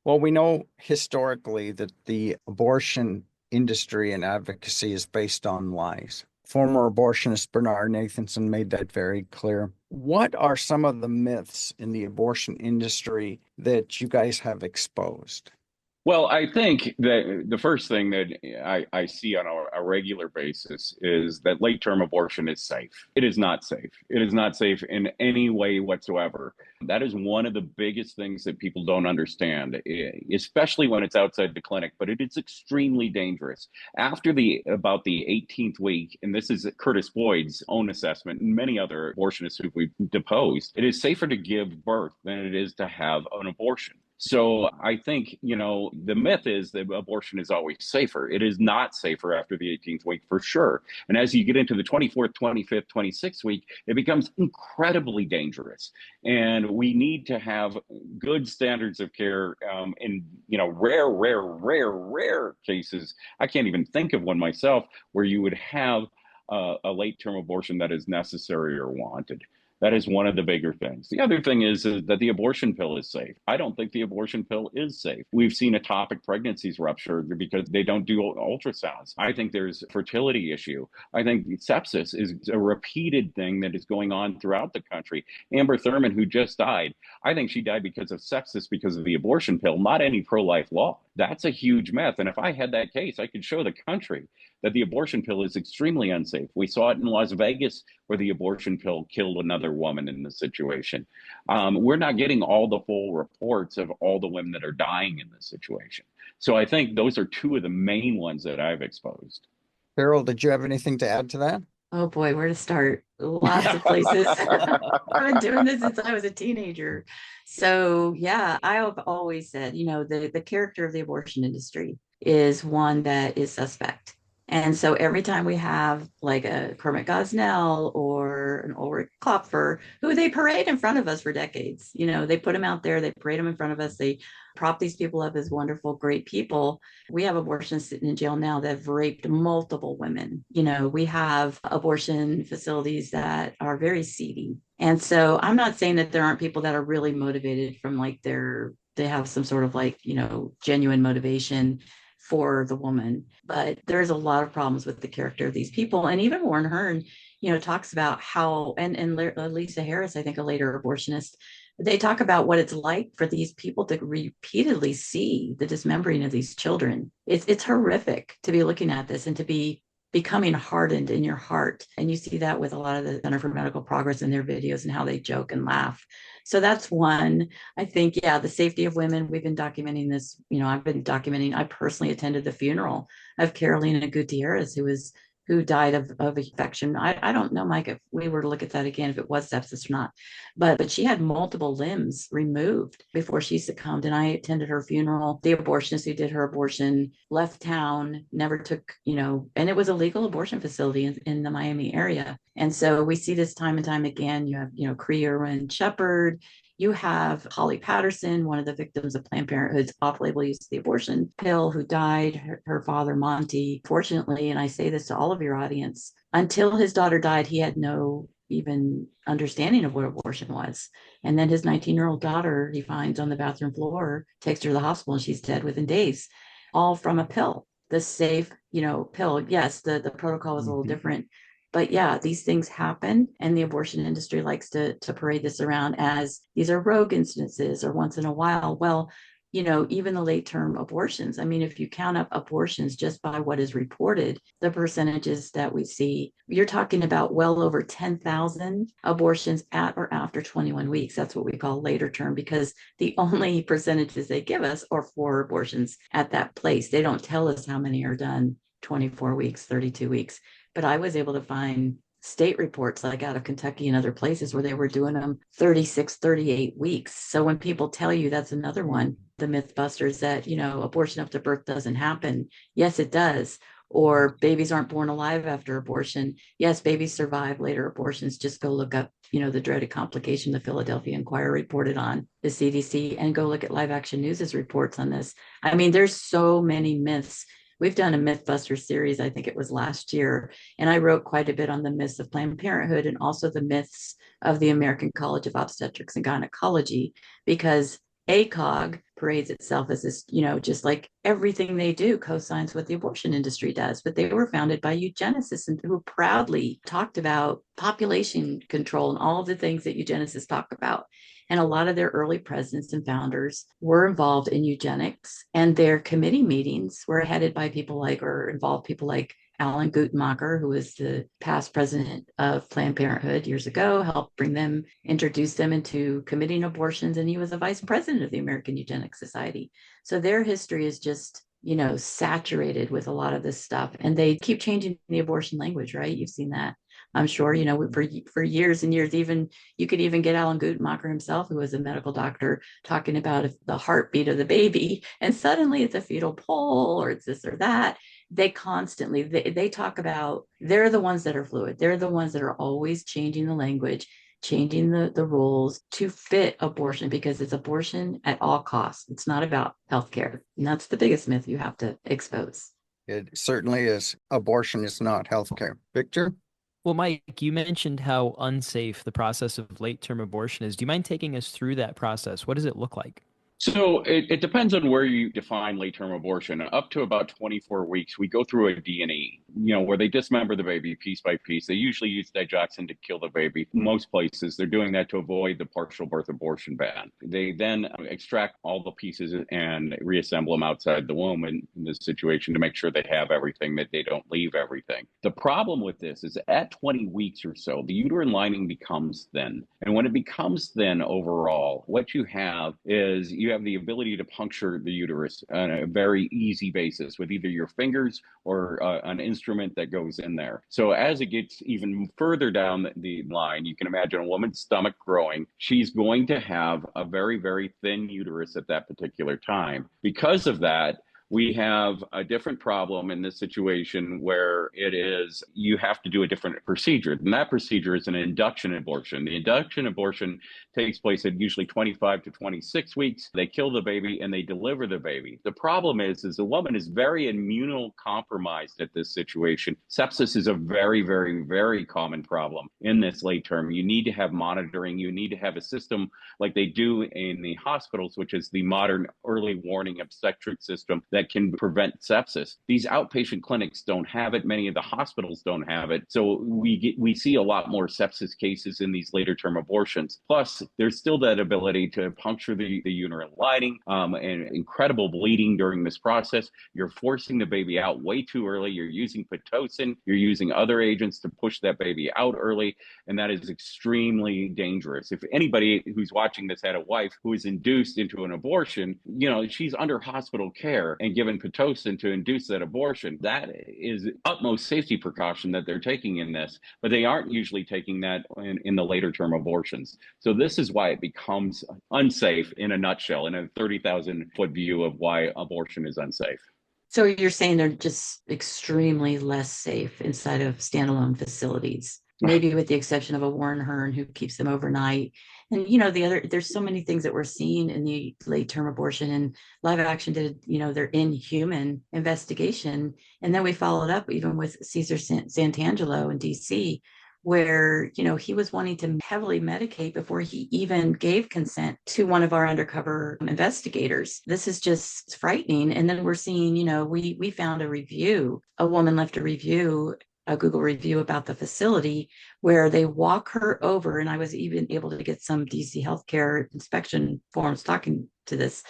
Well, we know historically that the abortion industry and advocacy is based on lies. Former abortionist Bernard Nathanson made that very clear. What are some of the myths in the abortion industry that you guys have exposed? Well, I think that the first thing that I see on a regular basis is that late term abortion is safe. It is not safe. It is not safe in any way whatsoever. That is one of the biggest things that people don't understand, especially when it's outside the clinic, but it is extremely dangerous. After about the 18th week, and this is Curtis Boyd's own assessment and many other abortionists who we've deposed, it is safer to give birth than it is to have an abortion. So I think, the myth is that abortion is always safer. It is not safer after the 18th week for sure. And as you get into the 24th, 25th, 26th week, it becomes incredibly dangerous. And we need to have good standards of care in, rare cases. I can't even think of one myself where you would have a late term abortion that is necessary or wanted. That is one of the bigger things. The other thing is that the abortion pill is safe. I don't think the abortion pill is safe. We've seen ectopic pregnancies rupture because they don't do ultrasounds. I think there's a fertility issue. I think sepsis is a repeated thing that is going on throughout the country. Amber Thurman, who just died, I think she died because of sepsis because of the abortion pill, not any pro-life law. That's a huge myth. And if I had that case, I could show the country that the abortion pill is extremely unsafe. We saw it in Las Vegas where the abortion pill killed another woman in the situation. We're not getting all the full reports of all the women that are dying in this situation. So I think those are two of the main ones that I've exposed. Carole, did you have anything to add to that? Oh boy, where to start? Lots of places. I've been doing this since I was a teenager. So yeah, I have always said, the character of the abortion industry is one that is suspect. And so every time we have like a Kermit Gosnell or an Ulrich Klopfer, who they parade in front of us for decades, they put them out there, they parade them in front of us, they prop these people up as wonderful, great people. We have abortionists sitting in jail now that have raped multiple women. We have abortion facilities that are very seedy. And so I'm not saying that there aren't people that are really motivated from they have some sort of genuine motivation for the woman, but there's a lot of problems with the character of these people. And even Warren Hearn, talks about how, and Lisa Harris, I think a later abortionist, they talk about what it's like for these people to repeatedly see the dismembering of these children. It's horrific to be looking at this and to be becoming hardened in your heart. And you see that with a lot of the Center for Medical Progress in their videos and how they joke and laugh. So that's one. I think, the safety of women, we've been documenting this. I personally attended the funeral of Carolina Gutierrez, who died of infection. I don't know, Mike, if we were to look at that again, if it was sepsis or not, but she had multiple limbs removed before she succumbed. And I attended her funeral. The abortionist who did her abortion left town, never took, and it was a legal abortion facility in the Miami area. And so we see this time and time again. You have, Cree Irwin Shepherd. You have Holly Patterson, one of the victims of Planned Parenthood's off-label use of the abortion pill, who died, her father, Monty. Fortunately, and I say this to all of your audience, until his daughter died, he had no even understanding of what abortion was. And then his 19-year-old daughter, he finds on the bathroom floor, takes her to the hospital, and she's dead within days, all from a pill, the safe, pill. Yes, the protocol was a little different, But yeah, these things happen, and the abortion industry likes to parade this around as these are rogue instances or once in a while. Well, even the late term abortions. I mean, if you count up abortions just by what is reported, the percentages that we see, you're talking about well over 10,000 abortions at or after 21 weeks. That's what we call later term, because the only percentages they give us are for abortions at that place. They don't tell us how many are done 24 weeks, 32 weeks. But I was able to find state reports like out of Kentucky and other places where they were doing them 36, 38 weeks. So when people tell you, that's another one, the myth busters, that, abortion up to birth doesn't happen. Yes, it does. Or babies aren't born alive after abortion. Yes, babies survive later abortions. Just go look up, the dreaded complication the Philadelphia Inquirer reported on, the CDC, and go look at Live Action News' reports on this. I mean, there's so many myths. We've done a Mythbuster series, I think it was last year, and I wrote quite a bit on the myths of Planned Parenthood and also the myths of the American College of Obstetrics and Gynecology, because ACOG parades itself as this, just like everything they do co-signs what the abortion industry does. But they were founded by eugenicists and who proudly talked about population control and all of the things that eugenicists talk about. And a lot of their early presidents and founders were involved in eugenics, and their committee meetings were headed by people like, or involved people like Alan Guttmacher, who was the past president of Planned Parenthood years ago, helped introduce them into committing abortions. And he was the vice president of the American Eugenics Society. So their history is just, saturated with a lot of this stuff. And they keep changing the abortion language, right? You've seen that. I'm sure, for years and years, even you could even get Alan Guttmacher himself, who was a medical doctor, talking about the heartbeat of the baby, and suddenly it's a fetal pole or it's this or that. They constantly, they talk about, they're the ones that are fluid. They're the ones that are always changing the language, changing the rules to fit abortion, because it's abortion at all costs. It's not about healthcare. And that's the biggest myth you have to expose. It certainly is. Abortion is not healthcare. Victor? Well, Mike, you mentioned how unsafe the process of late-term abortion is. Do you mind taking us through that process? What does it look like? So it depends on where you define late-term abortion. Up to about 24 weeks, we go through a D&E, where they dismember the baby piece by piece. They usually use digoxin to kill the baby. Most places, they're doing that to avoid the partial birth abortion ban. They then extract all the pieces and reassemble them outside the womb in this situation to make sure they have everything, that they don't leave everything. The problem with this is at 20 weeks or so, the uterine lining becomes thin. And when it becomes thin overall, what you have is you have the ability to puncture the uterus on a very easy basis with either your fingers or an instrument that goes in there. So as it gets even further down the line, you can imagine a woman's stomach growing. She's going to have a very, very thin uterus at that particular time. Because of that, we have a different problem in this situation where you have to do a different procedure. And that procedure is an induction abortion. The induction abortion takes place at usually 25 to 26 weeks. They kill the baby and they deliver the baby. The problem is the woman is very immunocompromised at this situation. Sepsis is a very, very, very common problem in this late term. You need to have monitoring. You need to have a system like they do in the hospitals, which is the modern early warning obstetric system that can prevent sepsis. These outpatient clinics don't have it. Many of the hospitals don't have it. So we see a lot more sepsis cases in these later term abortions. Plus, there's still that ability to puncture the uterine lining and incredible bleeding during this process. You're forcing the baby out way too early. You're using Pitocin. You're using other agents to push that baby out early. And that is extremely dangerous. If anybody who's watching this had a wife who is induced into an abortion, she's under hospital care and given Pitocin to induce that abortion. That is utmost safety precaution that they're taking in this, but they aren't usually taking that in the later term abortions. So this is why it becomes unsafe in a nutshell, in a 30,000 foot view of why abortion is unsafe. So you're saying they're just extremely less safe inside of standalone facilities, maybe with the exception of a Warren Hearn who keeps them overnight. And, there's so many things that we're seeing in the late term abortion, and Live Action did, their inhuman investigation. And then we followed up even with Cesar Santangelo in DC, where, he was wanting to heavily medicate before he even gave consent to one of our undercover investigators. This is just frightening. And then we're seeing, we found a woman left a review a Google review about the facility where they walk her over. And I was even able to get some DC healthcare inspection forms talking to this,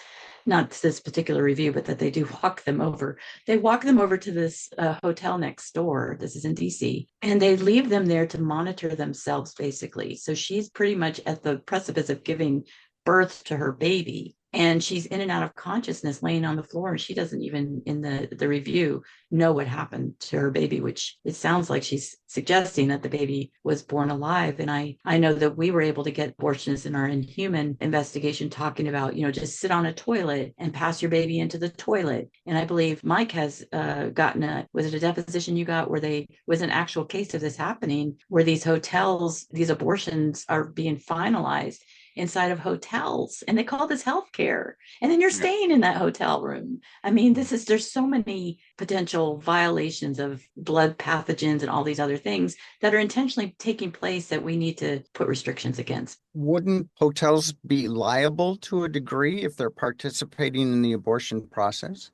not this particular review, but that they do walk them over. They walk them over to this hotel next door. This is in DC. And they leave them there to monitor themselves, basically. So she's pretty much at the precipice of giving birth to her baby. And she's in and out of consciousness laying on the floor. And she doesn't even, in the review, know what happened to her baby, which it sounds like she's suggesting that the baby was born alive. And I know that we were able to get abortionists in our Inhuman investigation talking about, just sit on a toilet and pass your baby into the toilet. And I believe Mike has gotten was it a deposition you got where was an actual case of this happening, where these hotels, these abortions are being finalized inside of hotels, and they call this healthcare. And then you're staying in that hotel room. I mean, there's so many potential violations of blood pathogens and all these other things that are intentionally taking place that we need to put restrictions against. Wouldn't hotels be liable to a degree if they're participating in the abortion process?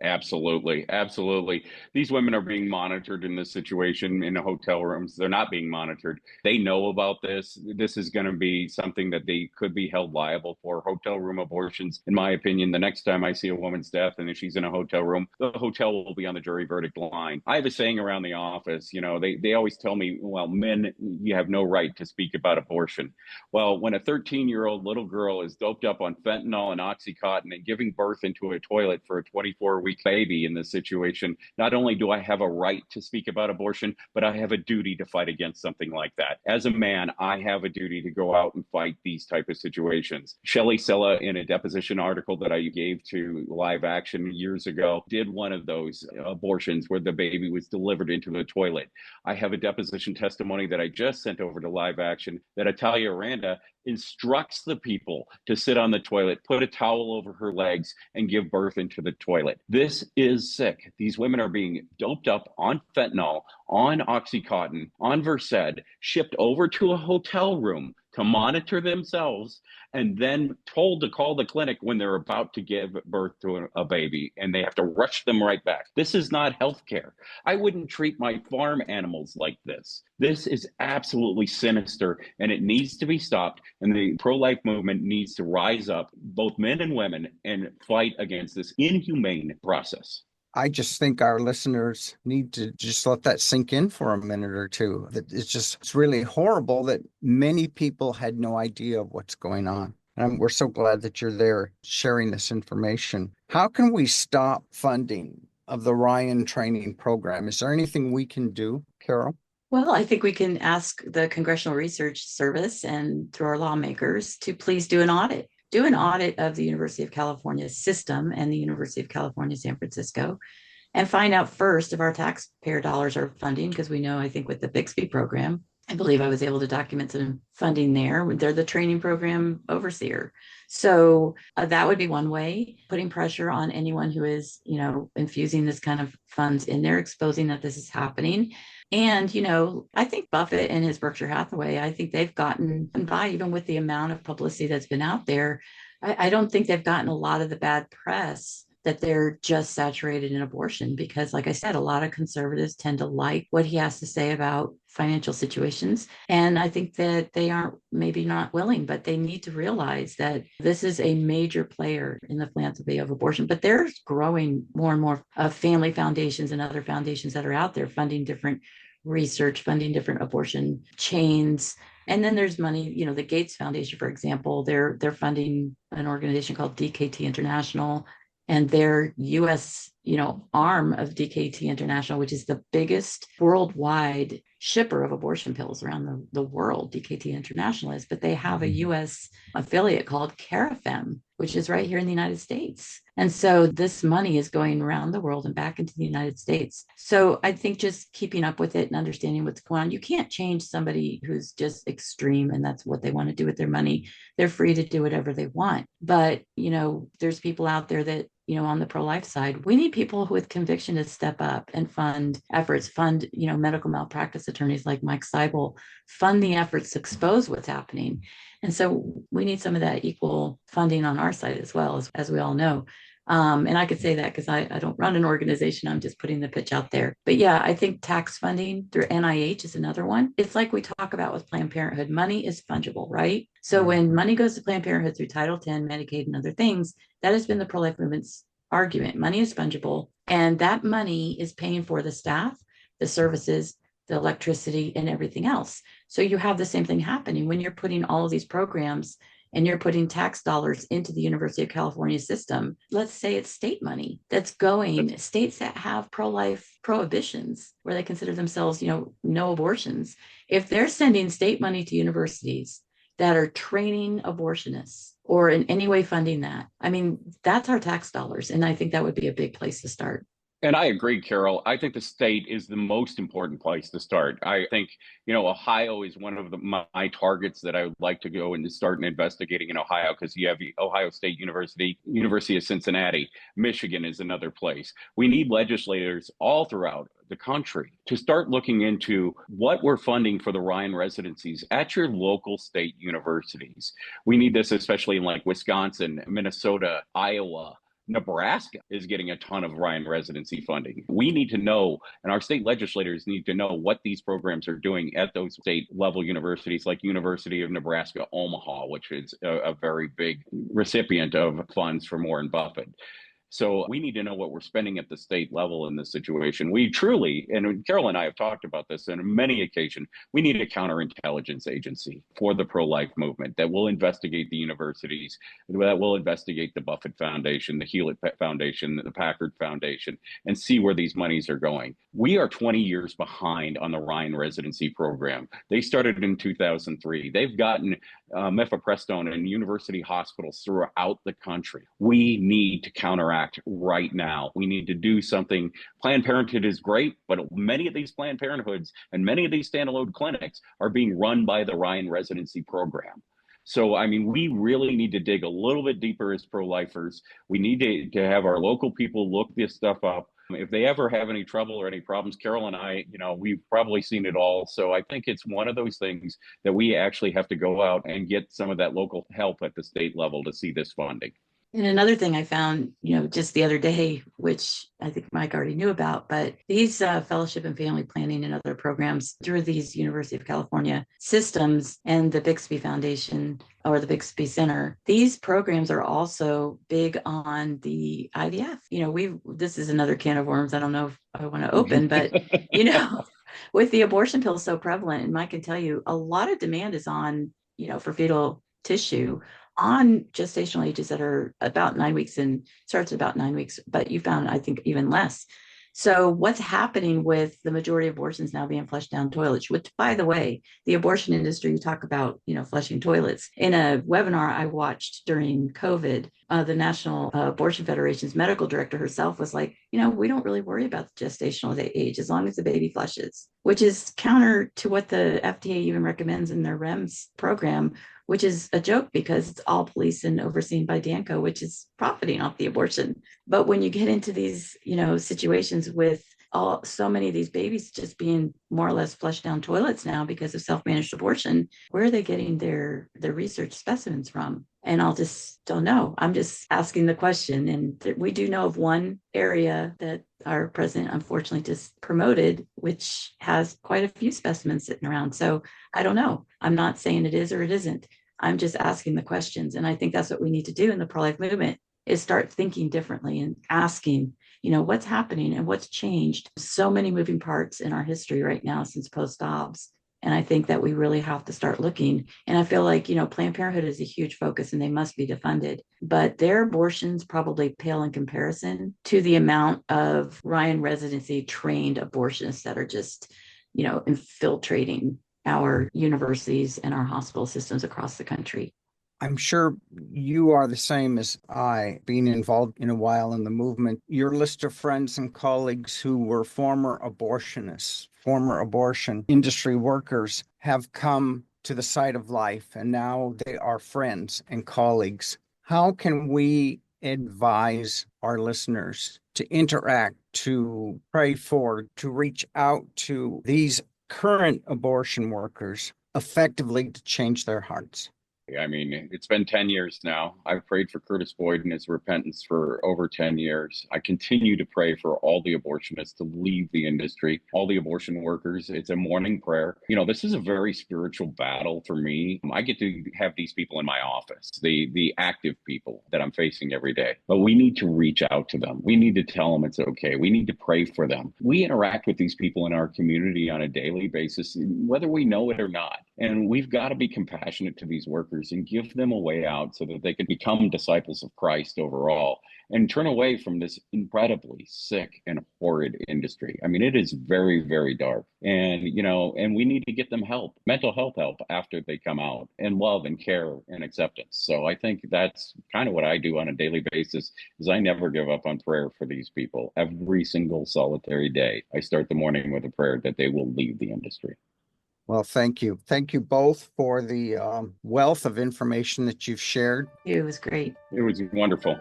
Absolutely. Absolutely. These women are being monitored in this situation in the hotel rooms. They're not being monitored. They know about this. This is going to be something that they could be held liable for. Hotel room abortions, in my opinion, the next time I see a woman's death and if she's in a hotel room, the hotel will be on the jury verdict line. I have a saying around the office, they always tell me, well, men, you have no right to speak about abortion. Well, when a 13-year-old little girl is doped up on fentanyl and Oxycontin and giving birth into a toilet for a 24-week baby in this situation, not only do I have a right to speak about abortion, but I have a duty to fight against something like that. As a man, I have a duty to go out and fight these type of situations. Shelley Sella, in a deposition article that I gave to Live Action years ago, did one of those abortions where the baby was delivered into the toilet. I have a deposition testimony that I just sent over to Live Action that Atalia Aranda instructs the people to sit on the toilet, put a towel over her legs, and give birth into the toilet. This is sick. These women are being doped up on fentanyl, on Oxycontin, on Versed, shipped over to a hotel room to monitor themselves, and then told to call the clinic when they're about to give birth to a baby, and they have to rush them right back. This is not healthcare. I wouldn't treat my farm animals like this. This is absolutely sinister, and it needs to be stopped, and the pro-life movement needs to rise up, both men and women, and fight against this inhumane process. I just think our listeners need to just let that sink in for a minute or two. That it's really horrible that many people had no idea of what's going on. And we're so glad that you're there sharing this information. How can we stop funding of the Ryan Training Program? Is there anything we can do, Carole? Well, I think we can ask the Congressional Research Service and through our lawmakers to please do an audit. Do an audit of the University of California system and the University of California, San Francisco, and find out first if our taxpayer dollars are funding, because we know, I think with the Bixby program, I believe I was able to document some funding there. They're the training program overseer. So that would be one way, putting pressure on anyone who is, infusing this kind of funds in there, exposing that this is happening. And, I think Buffett and his Berkshire Hathaway, I think they've gotten by, even with the amount of publicity that's been out there. I don't think they've gotten a lot of the bad press that they're just saturated in abortion, because like I said, a lot of conservatives tend to like what he has to say about financial situations. And I think that they aren't, maybe not willing, but they need to realize that this is a major player in the philanthropy of abortion. But there's growing more and more family foundations and other foundations that are out there funding different research, funding different abortion chains. And then there's money, the Gates Foundation, for example, they're funding an organization called DKT International, and their US, arm of DKT International, which is the biggest worldwide shipper of abortion pills around the world, DKT International is, but they have a US affiliate called Carafem, which is right here in the United States. And so this money is going around the world and back into the United States. So I think just keeping up with it and understanding what's going on, you can't change somebody who's just extreme and that's what they want to do with their money. They're free to do whatever they want. But, there's people out there that, on the pro-life side, we need people with conviction to step up and fund efforts, medical malpractice attorneys like Mike Seibel, fund the efforts to expose what's happening. And so we need some of that equal funding on our side as well, as we all know. And I could say that because I don't run an organization. I'm just putting the pitch out there. But yeah, I think tax funding through NIH is another one. It's like we talk about with Planned Parenthood. Money is fungible, right? So when money goes to Planned Parenthood through Title X, Medicaid, and other things, that has been the pro-life movement's argument. Money is fungible, and that money is paying for the staff, the services, the electricity, and everything else. So you have the same thing happening when you're putting all of these programs and you're putting tax dollars into the University of California system. Let's say it's state money that's going, states that have pro-life prohibitions where they consider themselves, no abortions. If they're sending state money to universities that are training abortionists or in any way funding that, I mean, that's our tax dollars. And I think that would be a big place to start. And I agree, Carole. I think the state is the most important place to start. I think, Ohio is one of my targets that I would like to go and start investigating in Ohio, because you have Ohio State University, University of Cincinnati, Michigan is another place. We need legislators all throughout the country to start looking into what we're funding for the Ryan residencies at your local state universities. We need this especially in like Wisconsin, Minnesota, Iowa. Nebraska is getting a ton of Ryan residency funding. We need to know, and our state legislators need to know what these programs are doing at those state level universities like University of Nebraska, Omaha, which is a very big recipient of funds from Warren Buffett. So we need to know what we're spending at the state level in this situation. We truly, and Carole and I have talked about this on many occasions, we need a counterintelligence agency for the pro-life movement that will investigate the universities, that will investigate the Buffett Foundation, the Hewlett Foundation, the Packard Foundation, and see where these monies are going. We are 20 years behind on the Ryan residency program. They started in 2003. They've gotten mifepristone in university hospitals throughout the country. We need to counteract right now. We need to do something. Planned Parenthood is great, but many of these Planned Parenthoods and many of these standalone clinics are being run by the Ryan residency program. So, I mean, we really need to dig a little bit deeper as pro-lifers. We need to have our local people look this stuff up. If they ever have any trouble or any problems, Carole and I, we've probably seen it all. So I think it's one of those things that we actually have to go out and get some of that local help at the state level to see this funding. And another thing I found, just the other day, which I think Mike already knew about, but these fellowship and family planning and other programs through these University of California systems and the Bixby Foundation or the Bixby Center, these programs are also big on the IVF. This is another can of worms I don't know if I want to open, but, with the abortion pill so prevalent, and Mike can tell you, a lot of demand is on, for fetal tissue on gestational ages that are about 9 weeks and starts at about 9 weeks, but you found, I think, even less. So what's happening with the majority of abortions now being flushed down toilets, which, by the way, the abortion industry, you talk about, flushing toilets. In a webinar I watched during COVID, the National Abortion Federation's medical director herself was like, we don't really worry about the gestational age as long as the baby flushes, which is counter to what the FDA even recommends in their REMS program, which is a joke because it's all policed and overseen by Danco, which is profiting off the abortion. But when you get into these, situations with so many of these babies just being more or less flushed down toilets now because of self-managed abortion, where are they getting their research specimens from? And I'll just don't know. I'm just asking the question. And we do know of one area that our president unfortunately just promoted, which has quite a few specimens sitting around. So I don't know. I'm not saying it is or it isn't. I'm just asking the questions. And I think that's what we need to do in the pro-life movement, is start thinking differently and asking, what's happening and what's changed. So many moving parts in our history right now since post-Dobbs. And I think that we really have to start looking. And I feel like, Planned Parenthood is a huge focus and they must be defunded. But their abortions probably pale in comparison to the amount of Ryan residency trained abortionists that are just, infiltrating our universities and our hospital systems across the country. I'm sure you are the same as I, being involved in a while in the movement. Your list of friends and colleagues who were former abortionists, former abortion industry workers, have come to the side of life, and now they are friends and colleagues. How can we advise our listeners to interact, to pray for, to reach out to these current abortion workers effectively to change their hearts? I mean, it's been 10 years now. I've prayed for Curtis Boyd and his repentance for over 10 years. I continue to pray for all the abortionists to leave the industry, all the abortion workers. It's a morning prayer. You know, this is a very spiritual battle for me. I get to have these people in my office, the active people that I'm facing every day. But we need to reach out to them. We need to tell them it's okay. We need to pray for them. We interact with these people in our community on a daily basis, whether we know it or not. And we've got to be compassionate to these workers and give them a way out so that they can become disciples of Christ overall and turn away from this incredibly sick and horrid industry. I mean, it is very, very dark. And, you know, and we need to get them help, mental health help after they come out, and love and care and acceptance. So I think that's kind of what I do on a daily basis is I never give up on prayer for these people. Every single solitary day, I start the morning with a prayer that they will leave the industry. Well, thank you. Thank you both for the wealth of information that you've shared. It was great. It was wonderful.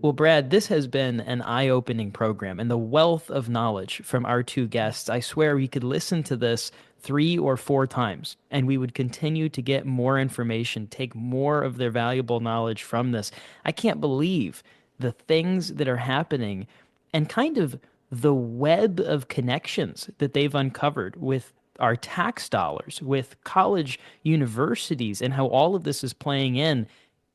Well, Brad, this has been an eye-opening program, and the wealth of knowledge from our two guests, I swear we could listen to this 3 or 4 times, and we would continue to get more information, take more of their valuable knowledge from this. I can't believe the things that are happening and kind of the web of connections that they've uncovered with our tax dollars, with college universities, and how all of this is playing in.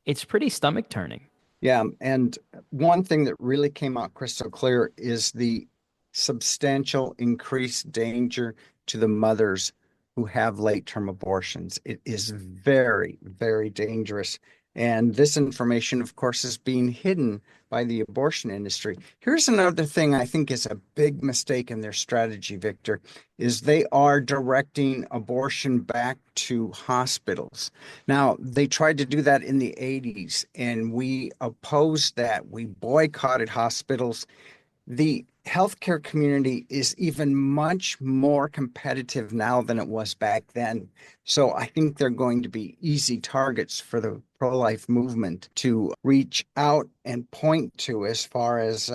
It's pretty stomach-turning. Yeah, and one thing that really came out crystal clear is the substantial increased danger to the mothers who have late-term abortions. It is very, very dangerous. And this information, of course, is being hidden by the abortion industry. Here's another thing I think is a big mistake in their strategy, Victor, is they are directing abortion back to hospitals. Now, they tried to do that in the 80s, and we opposed that. We boycotted hospitals. The healthcare community is even much more competitive now than it was back then. So I think they're going to be easy targets for the pro-life movement to reach out and point to as far as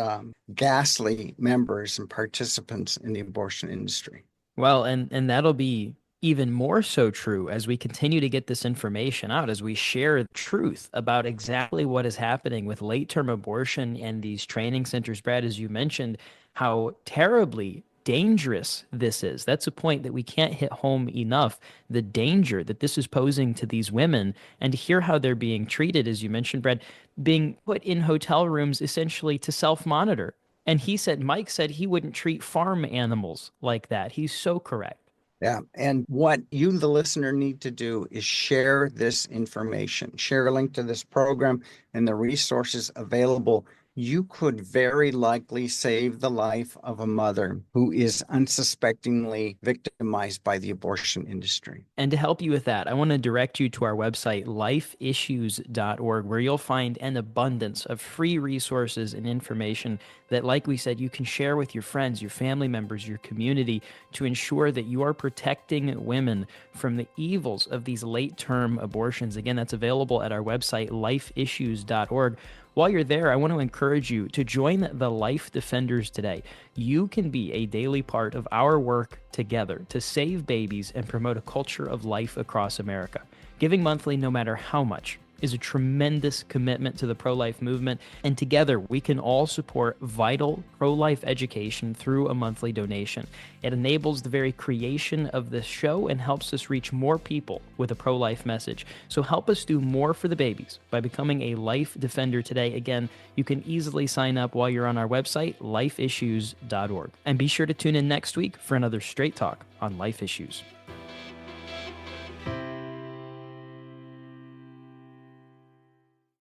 ghastly members and participants in the abortion industry. Well, and that'll be even more so true as we continue to get this information out, as we share the truth about exactly what is happening with late-term abortion and these training centers. Brad, as you mentioned, how terribly dangerous this is. That's a point that we can't hit home enough, the danger that this is posing to these women, and to hear how they're being treated, as you mentioned, Brad, being put in hotel rooms essentially to self-monitor. And Mike said he wouldn't treat farm animals like that. He's so correct. Yeah. And what you, the listener, need to do is share this information, share a link to this program and the resources available. You could very likely save the life of a mother who is unsuspectingly victimized by the abortion industry. And to help you with that, I want to direct you to our website, lifeissues.org, where you'll find an abundance of free resources and information that, like we said, you can share with your friends, your family members, your community to ensure that you are protecting women from the evils of these late-term abortions. Again, that's available at our website, lifeissues.org. While you're there, I want to encourage you to join the Life Defenders today. You can be a daily part of our work together to save babies and promote a culture of life across America. Giving monthly, no matter how much, is a tremendous commitment to the pro-life movement, and together we can all support vital pro-life education through a monthly donation. It enables the very creation of this show and helps us reach more people with a pro-life message. So help us do more for the babies by becoming a Life Defender today. Again, you can easily sign up while you're on our website, lifeissues.org. And be sure to tune in next week for another Straight Talk on Life Issues.